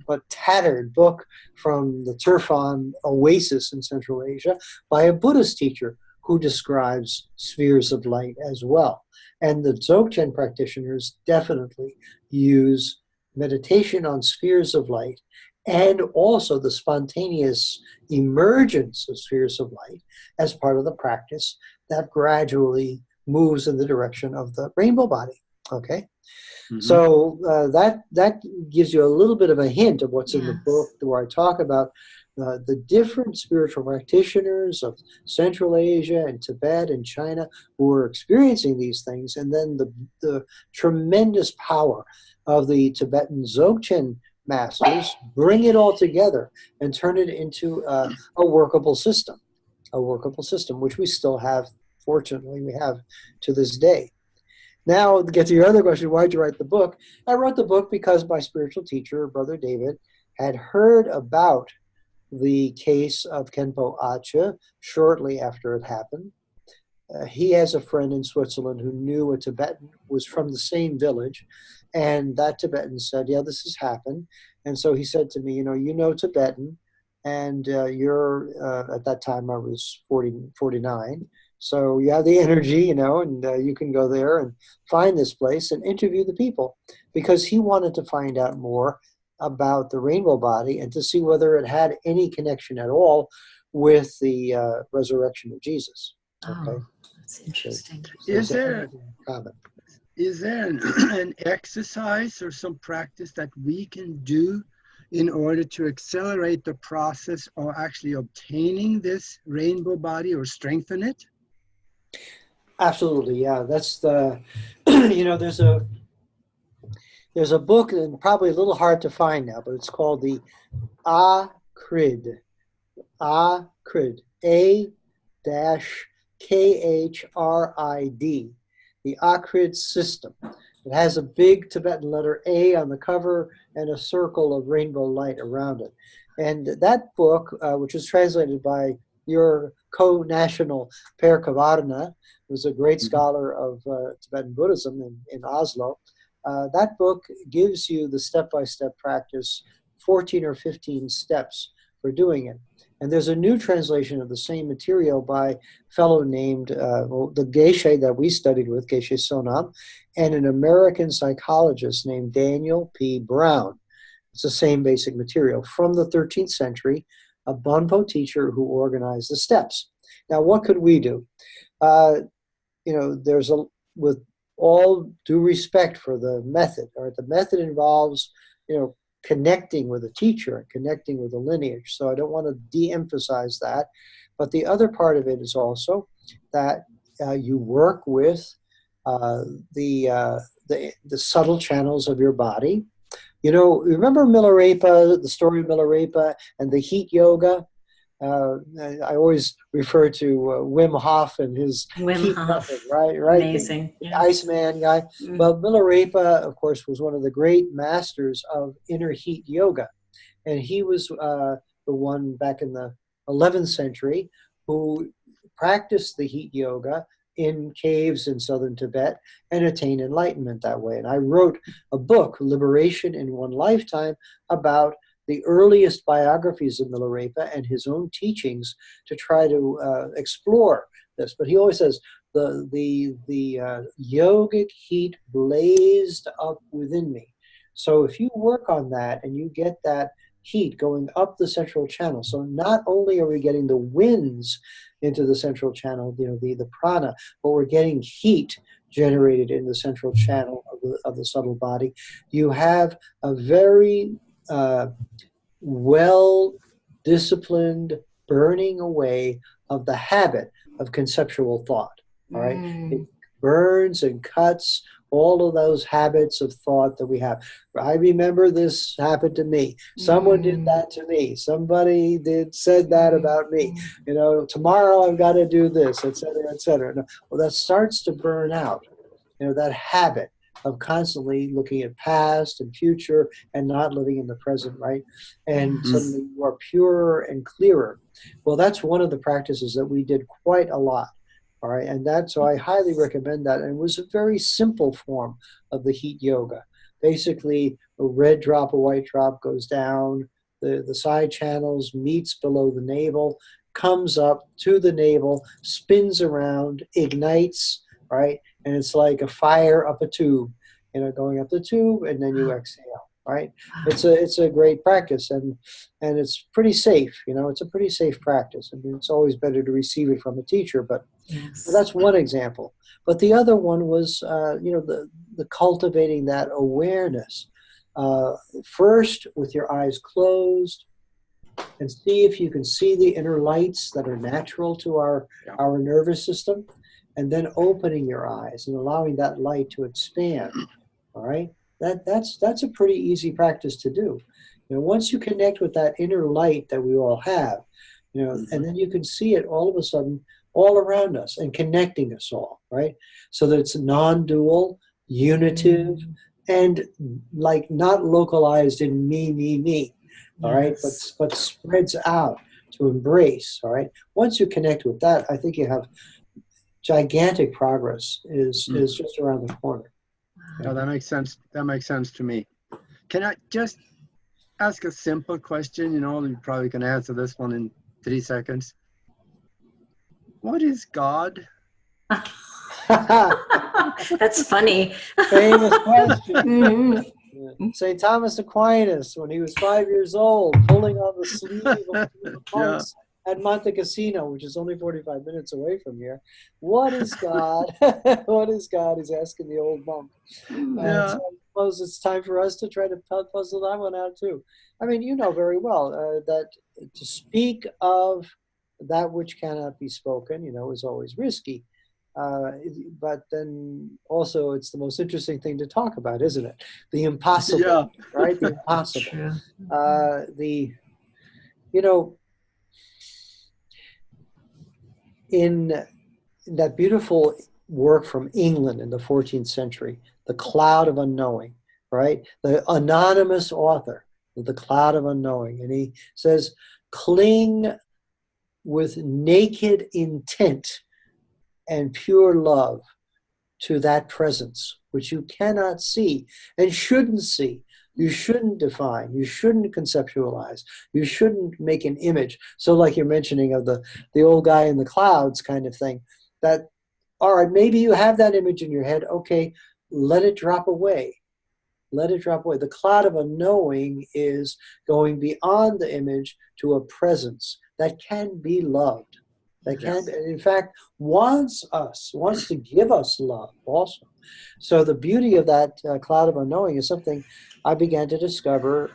but tattered book from the Turfan Oasis in Central Asia by a Buddhist teacher who describes spheres of light as well. And the Dzogchen practitioners definitely use meditation on spheres of light and also the spontaneous emergence of spheres of light as part of the practice that gradually moves in the direction of the rainbow body, okay? Mm-hmm. So that gives you a little bit of a hint of what's in the book, where I talk about the different spiritual practitioners of Central Asia and Tibet and China who are experiencing these things, and then the tremendous power of the Tibetan Dzogchen masters bring it all together and turn it into a workable system, which we still have, fortunately, we have to this day. Now, to get to your other question, why did you write the book? I wrote the book because my spiritual teacher, Brother David, had heard about the case of Khenpo Acha shortly after it happened. He has a friend in Switzerland who knew a Tibetan, was from the same village, and that Tibetan said, yeah, this has happened. And so he said to me, you know Tibetan, and you're, at that time I was 49, so you have the energy, and you can go there and find this place and interview the people, because he wanted to find out more about the rainbow body and to see whether it had any connection at all with the resurrection of Jesus. Okay. Oh, that's interesting. Is there an exercise or some practice that we can do in order to accelerate the process of actually obtaining this rainbow body or strengthen it? Absolutely, yeah. That's the, there's a book, and probably a little hard to find now, but it's called the Akrid, Akrid, A-Khrid, the Akrid system. It has a big Tibetan letter A on the cover and a circle of rainbow light around it. And that book, which was translated by your co-national Per Kavarna, who's a great scholar of Tibetan Buddhism in Oslo, that book gives you the step-by-step practice, 14 or 15 steps for doing it. And there's a new translation of the same material by a fellow named, the Geshe that we studied with, Geshe Sonam, and an American psychologist named Daniel P. Brown. It's the same basic material from the 13th century, a Bonpo teacher who organized the steps. Now, what could we do? With all due respect for the method, all right, the method involves, connecting with a teacher and connecting with a lineage. So I don't want to de-emphasize that. But the other part of it is also that you work with the subtle channels of your body. Remember Milarepa, the story of Milarepa and the heat yoga? I always refer to Wim Hof and his heat method, right? Amazing. The Iceman guy. Mm. Well, Milarepa, of course, was one of the great masters of inner heat yoga. And he was the one back in the 11th century who practiced the heat yoga in caves in southern Tibet and attained enlightenment that way. And I wrote a book, Liberation in One Lifetime, about the earliest biographies of Milarepa and his own teachings to try to explore this. But he always says, the yogic heat blazed up within me. So if you work on that and you get that heat going up the central channel, so not only are we getting the winds into the central channel, the prana, but we're getting heat generated in the central channel of the subtle body, you have a very well-disciplined burning away of the habit of conceptual thought. All right, it burns and cuts all of those habits of thought that we have. I remember this happened to me. Someone did that to me. Somebody said that about me. Tomorrow I've got to do this, et cetera, et cetera. Well, that starts to burn out. That habit of constantly looking at past and future and not living in the present, right? And suddenly you are purer and clearer. Well, that's one of the practices that we did quite a lot. All right, and so I highly recommend that. And it was a very simple form of the heat yoga. Basically, a red drop, a white drop goes down, the side channels meets below the navel, comes up to the navel, spins around, ignites, right? And it's like a fire up a tube, going up the tube, and then you exhale, right? It's a great practice, and it's pretty safe. It's a pretty safe practice. I mean, it's always better to receive it from a teacher, but that's one example. But the other one was, the cultivating that awareness. First, with your eyes closed, and see if you can see the inner lights that are natural to our nervous system, and then opening your eyes and allowing that light to expand. All right, that's a pretty easy practice to do. Once you connect with that inner light that we all have, and then you can see it all of a sudden all around us and connecting us all, right? So that it's non-dual, unitive, and like not localized in me, all right, but spreads out to embrace, all right? Once you connect with that, I think you have gigantic progress is just around the corner. Yeah, that makes sense. That makes sense to me. Can I just ask a simple question? You probably can answer this one in 3 seconds. What is God? That's funny. Famous question. St. Thomas Aquinas, when he was 5 years old, pulling on the sleeve of the monks at Monte Cassino, which is only 45 minutes away from here. What is God? What is God? He's asking the old monk. So I suppose it's time for us to try to puzzle that one out too. I mean, you know very well that to speak of that which cannot be spoken, is always risky. But then also it's the most interesting thing to talk about, isn't it? The impossible, right? The impossible. in that beautiful work from England in the 14th century, The Cloud of Unknowing, right? The anonymous author of The Cloud of Unknowing. And he says, cling with naked intent and pure love to that presence, which you cannot see and shouldn't see. You shouldn't define. You shouldn't conceptualize. You shouldn't make an image. So like you're mentioning of the old guy in the clouds kind of thing, that, all right, maybe you have that image in your head. Okay, let it drop away. Let it drop away. The cloud of unknowing is going beyond the image to a presence that can be loved. That can, in fact, wants to give us love also. So the beauty of that cloud of unknowing is something I began to discover,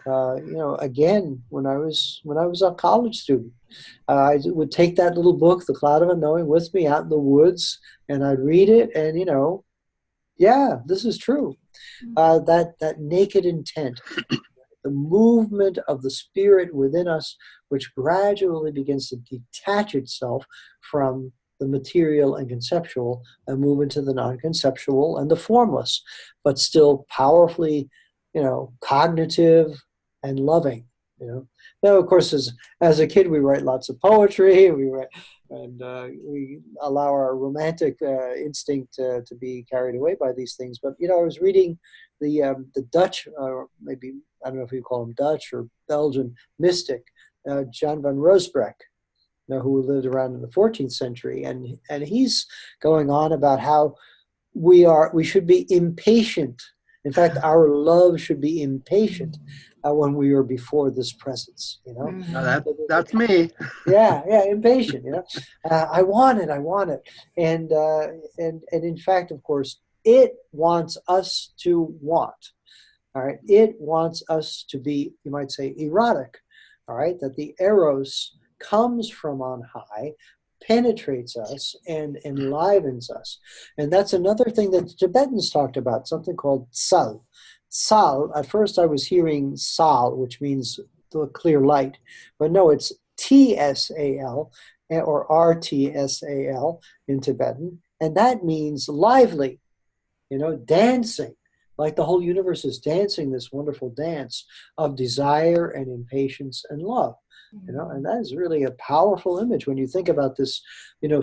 again when I was a college student. I would take that little book, The Cloud of Unknowing, with me out in the woods, and I'd read it, and yeah, this is true. That naked intent, the movement of the spirit within us, which gradually begins to detach itself from the material and conceptual and move into the non-conceptual and the formless, but still powerfully, cognitive and loving. Now, of course, as a kid, we write lots of poetry. We write, and we allow our romantic instinct to be carried away by these things. But I was reading the Dutch, or maybe I don't know if you call him Dutch or Belgian mystic, John van Rosbrecht, who lived around in the 14th century, and he's going on about how we should be impatient. In fact, our love should be impatient when we are before this presence. That's me. Yeah, impatient. I want it, and in fact, of course, it wants us to want. All right, it wants us to be, you might say, erotic. All right, that the eros comes from on high, penetrates us, and enlivens us. And that's another thing that the Tibetans talked about, something called tsal. Tsal, at first I was hearing sal, which means the clear light, but no, it's Tsal or Rtsal in Tibetan, and that means lively, dancing. Like the whole universe is dancing this wonderful dance of desire and impatience and love. And that is really a powerful image when you think about this,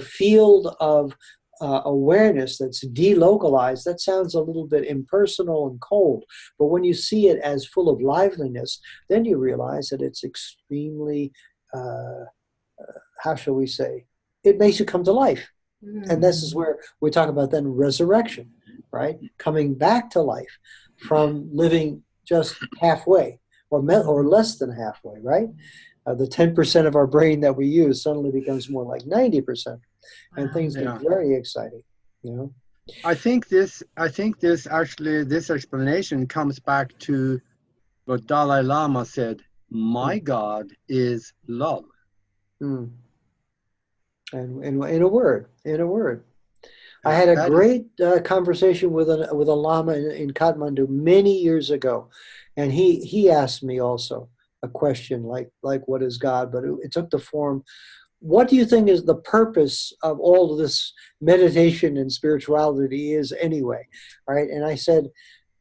field of awareness that's delocalized. That sounds a little bit impersonal and cold, but when you see it as full of liveliness, then you realize that it's extremely, how shall we say, it makes you come to life. And this is where we talk about then resurrection, right? Coming back to life from living just halfway or less than halfway, right? The 10% of our brain that we use suddenly becomes more like 90%, and things get very exciting. I think this explanation comes back to what Dalai Lama said. My God is love. And in a word. I had a great conversation with a Lama in Kathmandu many years ago, and he asked me also a question like what is God? But it took the form, what do you think is the purpose of all of this meditation and spirituality is anyway? Right? And I said,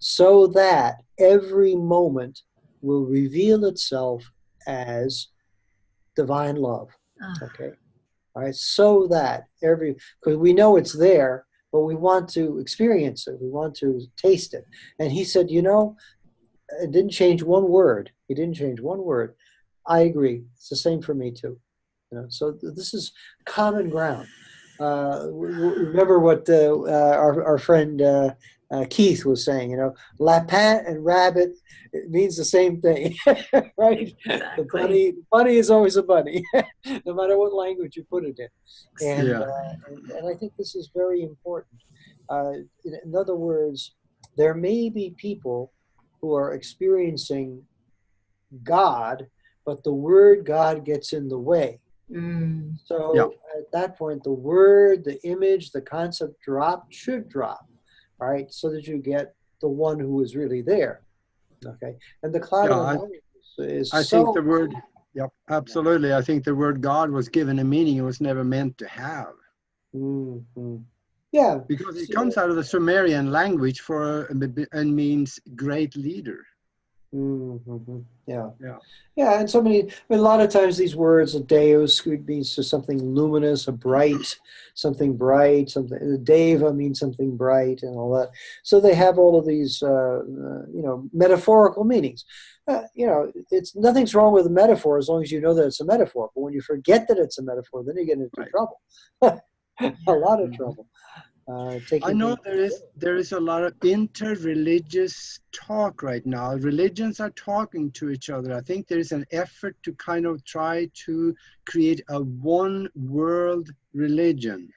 so that every moment will reveal itself as divine love. Okay. All right. So that because we know it's there, but we want to experience it. We want to taste it. And he said, it didn't change one word. He didn't change one word. I agree. It's the same for me too. So this is common ground. Remember what our friend Keith was saying. Lapin and rabbit, it means the same thing, right? Exactly. The bunny is always a bunny, no matter what language you put it in. And I think this is very important. In other words, there may be people who are experiencing God, but the word God gets in the way. So at that point, the word, the image, the concept should drop, right? So that you get the one who is really there. Okay. And the cloud of unknowing is I so. think the word Yep, absolutely. I think the word God was given a meaning it was never meant to have. Mm-hmm. Yeah. Because it So, comes out of the Sumerian language and means great leader. mm-hmm. Yeah. Yeah. Yeah, and so many, I mean, a lot of times these words, a deus means to something luminous, a bright, something bright, something, a deva means something bright and all that. So they have all of these, metaphorical meanings. It's nothing's wrong with a metaphor as long as you know that it's a metaphor. But when you forget that it's a metaphor, then you get into Right. trouble. A lot of Mhm. trouble. I know there is a lot of interreligious talk right now. Religions are talking to each other. I think there is an effort to kind of try to create a one world religion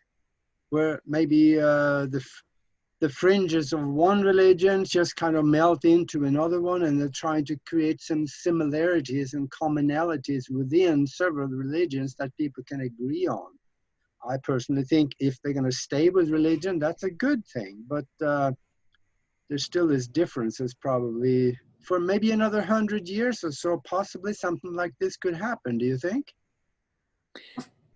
where maybe the fringes of one religion just kind of melt into another one, and they're trying to create some similarities and commonalities within several religions that people can agree on. I personally think if they're going to stay with religion, that's a good thing. But there still is differences probably for maybe another 100 years or so. Possibly something like this could happen. Do you think?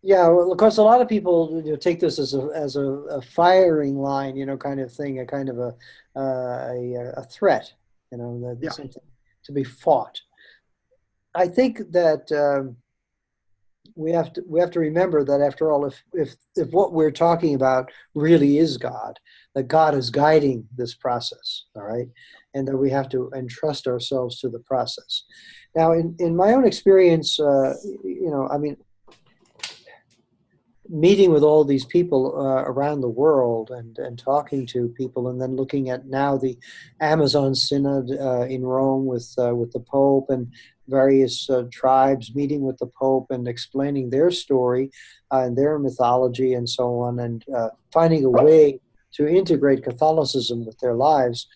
Yeah, well, of course, a lot of people take this as a firing line, kind of thing, a kind of a threat, Yeah. something to be fought. I think that we have to remember that after all, if what we're talking about really is God, that God is guiding this process, all right, and that we have to entrust ourselves to the process. Now, in my own experience, I mean, meeting with all these people around the world and talking to people, and then looking at now the Amazon Synod in Rome with the Pope and various tribes meeting with the Pope and explaining their story and their mythology and so on, and finding a way to integrate Catholicism with their lives.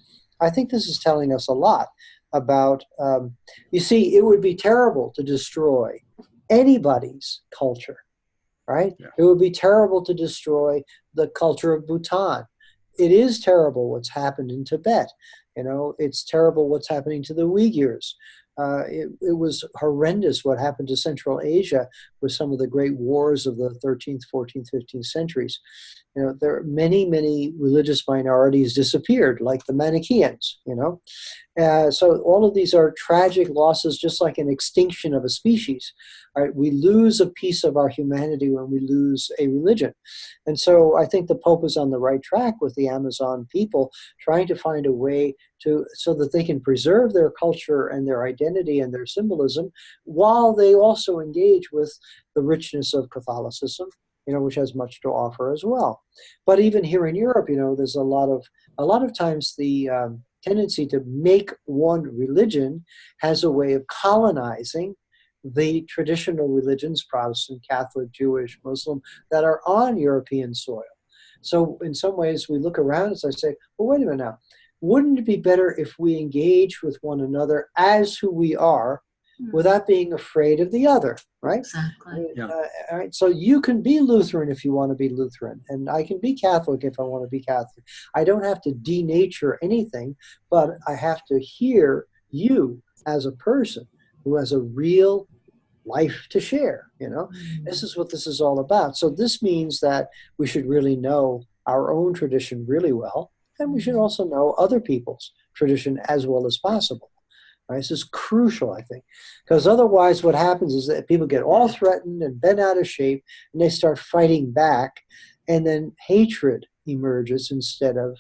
I think this is telling us a lot about, you see, it would be terrible to destroy anybody's culture, right? Yeah. It would be terrible to destroy the culture of Bhutan. It is terrible what's happened in Tibet. It's terrible what's happening to the Uyghurs. It was horrendous what happened to Central Asia with some of the great wars of the 13th, 14th, 15th centuries. There are many religious minorities disappeared, like the Manichaeans, so all of these are tragic losses, just like an extinction of a species. Right? We lose a piece of our humanity when we lose a religion. And so I think the Pope is on the right track with the Amazon people, trying to find a way so that they can preserve their culture and their identity and their symbolism, while they also engage with the richness of Catholicism, which has much to offer as well. But even here in Europe, there's a lot of times the tendency to make one religion has a way of colonizing the traditional religions, Protestant, Catholic, Jewish, Muslim, that are on European soil. So in some ways, we look around and I say, well, wait a minute now. Wouldn't it be better if we engage with one another as who we are, without being afraid of the other, right? Exactly. Yeah. All right. So you can be Lutheran if you want to be Lutheran, and I can be Catholic if I want to be Catholic. I don't have to denature anything, but I have to hear you as a person who has a real life to share. This is what this is all about. So this means that we should really know our own tradition really well, and we should also know other people's tradition as well as possible. Right? This is crucial, I think, because otherwise what happens is that people get all threatened and bent out of shape, and they start fighting back, and then hatred emerges instead of,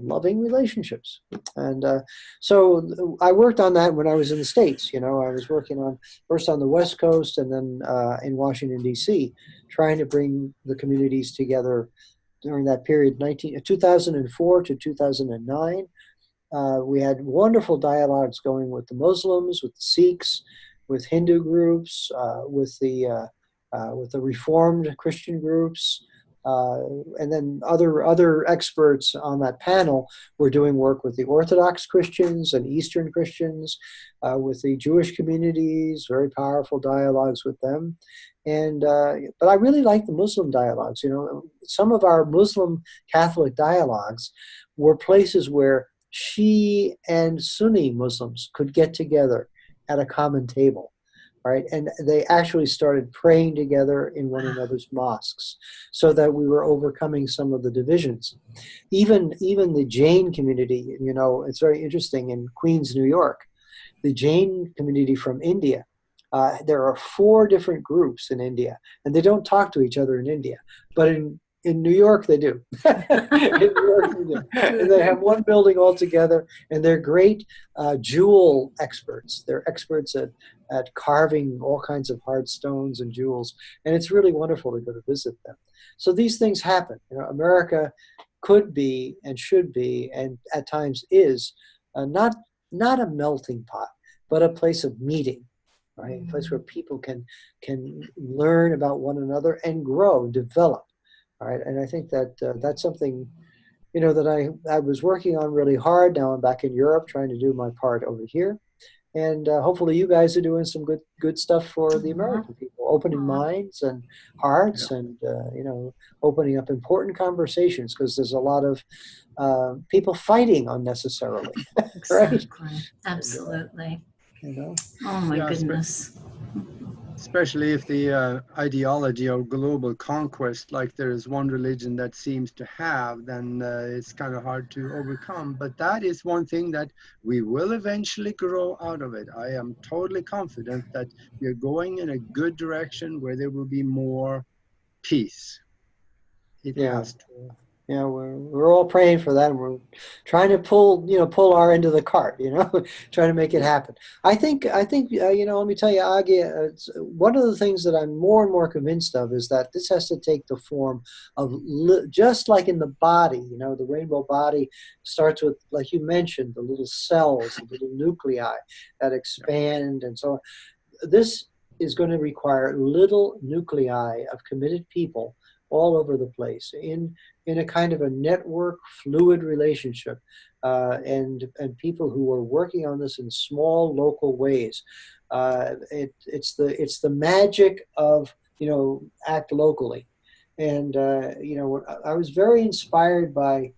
loving relationships. And so I worked on that when I was in the States. I was working first on the West Coast and then in Washington, D.C., trying to bring the communities together during that period, 2004 to 2009. We had wonderful dialogues going with the Muslims, with the Sikhs, with Hindu groups, with the Reformed Christian groups, and then other experts on that panel were doing work with the Orthodox Christians and Eastern Christians, with the Jewish communities. Very powerful dialogues with them. And but I really like the Muslim dialogues. Some of our Muslim Catholic dialogues were places where Shia and Sunni Muslims could get together at a common table. right? And they actually started praying together in one another's mosques so that we were overcoming some of the divisions. Even the Jain community, you know, it's very interesting in Queens, New York, the Jain community from India. There are 4 different groups in India, and they don't talk to each other in India. But in New York, they do. In New York, they do. And they have one building all together, and they're great jewel experts. They're experts at carving all kinds of hard stones and jewels, and it's really wonderful to go to visit them. So these things happen. You know, America could be and should be, and at times is, not a melting pot, but a place of meeting, right? A place where people can learn about one another and grow and develop, right? And I think that that's something, you know, that I was working on really hard. Now I'm back in Europe trying to do my part over here. And hopefully you guys are doing some good stuff for the American people, opening minds and hearts, and you know, opening up important conversations, because there's a lot of people fighting unnecessarily. Right? Exactly. Absolutely. You know? Oh my goodness. Especially if the ideology of global conquest, like there is one religion that seems to have, then it's kind of hard to overcome. But that is one thing that we will eventually grow out of it. I am totally confident that we're going in a good direction where there will be more peace. It has to. Yeah, we're all praying for that, and we're trying to pull our end of the cart, you know, trying to make it happen. I think you know, let me tell you, Agi, one of the things that I'm more and more convinced of is that this has to take the form of just like in the body, you know, the rainbow body starts with, like you mentioned, the little cells, the little nuclei that expand, and so on. This is going to require little nuclei of committed people all over the place in a kind of a network, fluid relationship, and people who are working on this in small local ways. It's the magic of, you know, act locally. And you know, I was very inspired by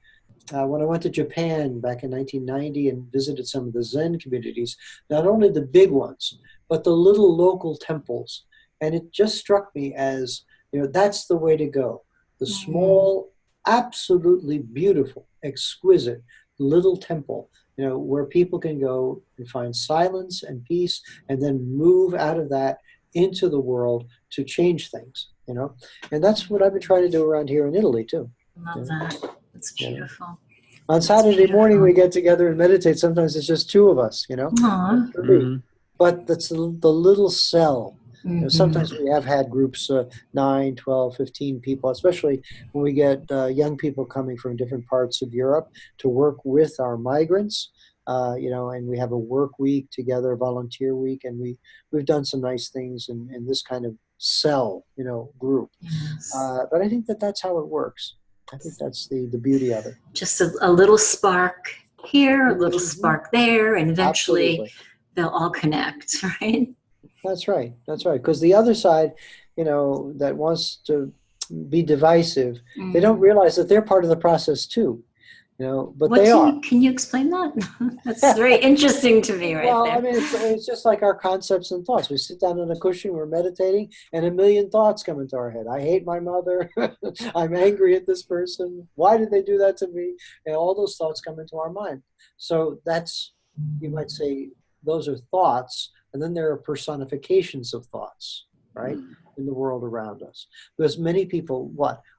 when I went to Japan back in 1990 and visited some of the Zen communities, not only the big ones, but the little local temples. And it just struck me as, you know, that's the way to go. The small, absolutely beautiful, exquisite little temple, you know, where people can go and find silence and peace, and then move out of that into the world to change things, you know. And that's what I've been trying to do around here in Italy too. Love that. It's beautiful. On Saturday morning, we get together and meditate. Sometimes it's just 2 of us, you know. But that's the little cell. You know, sometimes we have had groups, 9, 12, 15 people, especially when we get young people coming from different parts of Europe to work with our migrants, you know, and we have a work week together, a volunteer week, and we've done some nice things in this kind of cell, you know, group. But I think that's how it works. I think that's the beauty of it. Just a little spark here, a little spark there, and eventually they'll all connect, right? That's right. That's right. Because the other side, you know, that wants to be divisive, they don't realize that they're part of the process too. You know, but they are. Can you explain that? That's very interesting to me, right there. Well, I mean, it's just like our concepts and thoughts. We sit down on a cushion, we're meditating, and a million thoughts come into our head. I hate my mother. I'm angry at this person. Why did they do that to me? And all those thoughts come into our mind. So that's, you might say, those are thoughts, and then there are personifications of thoughts, right, in the world around us. Because many people,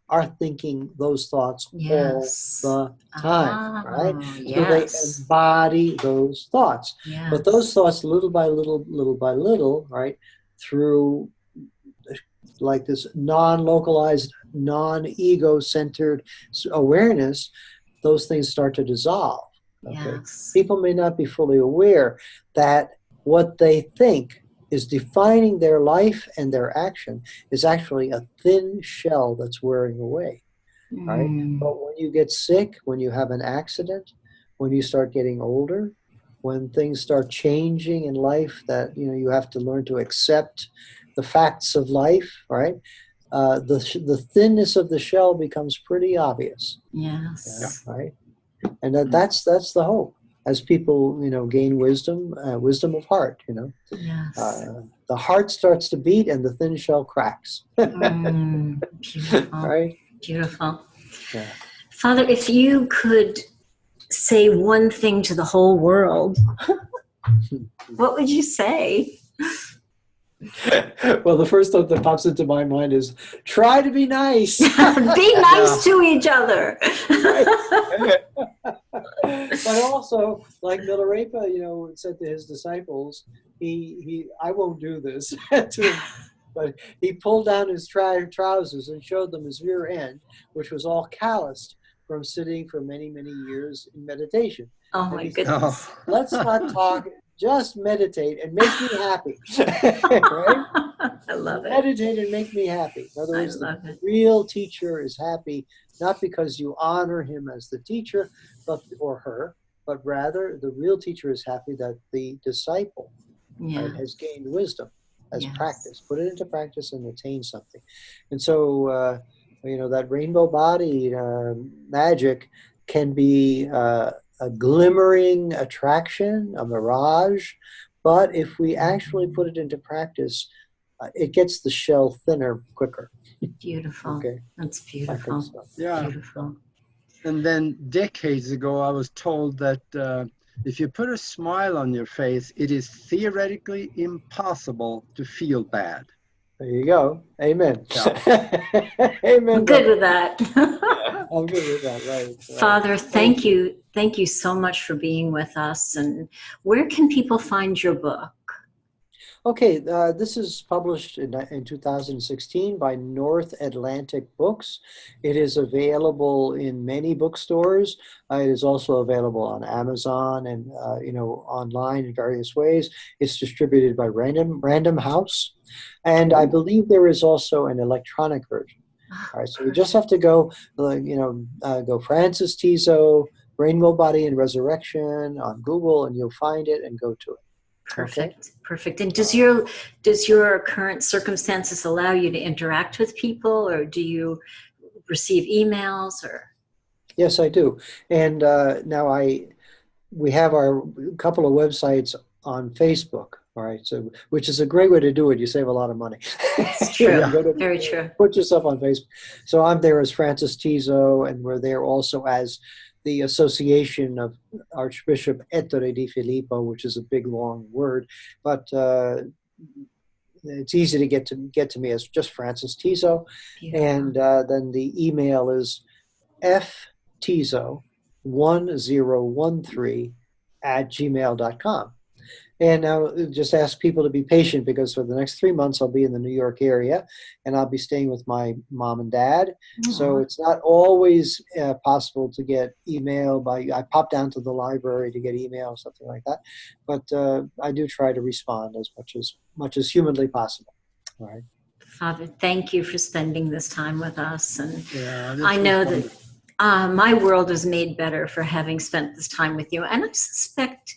are thinking those thoughts all the time, right? So they embody those thoughts. But those thoughts, little by little, right, through like this non-localized, non-ego-centered awareness, those things start to dissolve. Okay? People may not be fully aware that what they think is defining their life and their action is actually a thin shell that's wearing away, right? But when you get sick, when you have an accident, when you start getting older, when things start changing in life, that, you know, you have to learn to accept the facts of life, right? The thinness of the shell becomes pretty obvious. Yes. Right? And that's the hope. as people, gain wisdom, wisdom of heart, Yes. the heart starts to beat and the thin shell cracks. Beautiful. Right? Beautiful. Yeah. Father, if you could say one thing to the whole world, what would you say? Well, the first thought that pops into my mind is try to be nice. Be nice to each other. But also, like Milarepa, said to his disciples, I won't do this to him. But he pulled down his trousers and showed them his rear end, which was all calloused from sitting for many, many years in meditation. Oh And my he said, goodness. let's not talk, just meditate and make me happy. Right? I love it. Meditate and make me happy. In other words, love the it. real teacher is happy, not because you honor him as the teacher, or her, but rather the real teacher is happy that the disciple right, has gained wisdom, has practiced, put it into practice and attained something. And so, that rainbow body magic can be a glimmering attraction, a mirage, but if we actually put it into practice, it gets the shell thinner quicker. Beautiful. Okay. That's beautiful. So. Yeah. Beautiful. And then decades ago, I was told that if you put a smile on your face, it is theoretically impossible to feel bad. There you go. Amen. Yeah. Amen. I'm good with that. I'm good with that. Right. Father, thank you. Thank you so much for being with us. And where can people find your book? Okay, this is published in 2016 by North Atlantic Books. It is available in many bookstores. It is also available on Amazon and online in various ways. It's distributed by Random House, and I believe there is also an electronic version. All right, so we just have to go Francis Tiso, Rainbow Body and Resurrection on Google, and you'll find it and go to it. Perfect. Okay. Perfect. And does your current circumstances allow you to interact with people, or do you receive emails? Or Yes, I do. And now we have our couple of websites on Facebook. All right, so which is a great way to do it. You save a lot of money. It's true. Very true. Put yourself on Facebook. So I'm there as Francis Tiso, and we're there also as the Association of Archbishop Ettore di Filippo, which is a big long word, but it's easy to get to me as just Francis Tiso. Beautiful. And then the email is ftiso1013@gmail.com. And now just ask people to be patient, because for the next 3 months I'll be in the New York area, and I'll be staying with my mom and dad. So it's not always possible to get email I pop down to the library to get email or something like that. But I do try to respond as much as humanly possible. All right. Father, thank you for spending this time with us. And Yeah, I know that my world is made better for having spent this time with you. And I suspect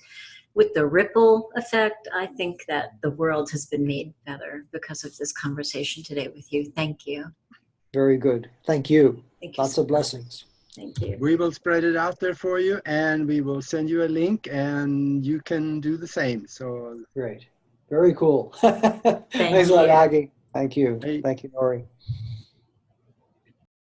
with the ripple effect, I think that the world has been made better because of this conversation today with you. Thank you. Very good. Thank you. Thank you. Lots of blessings. Thank you. We will spread it out there for you, and we will send you a link, and you can do the same. So great. Very cool. Thank Thanks a lot, you. Aggie. Thank you. Hey. Thank you, Nori.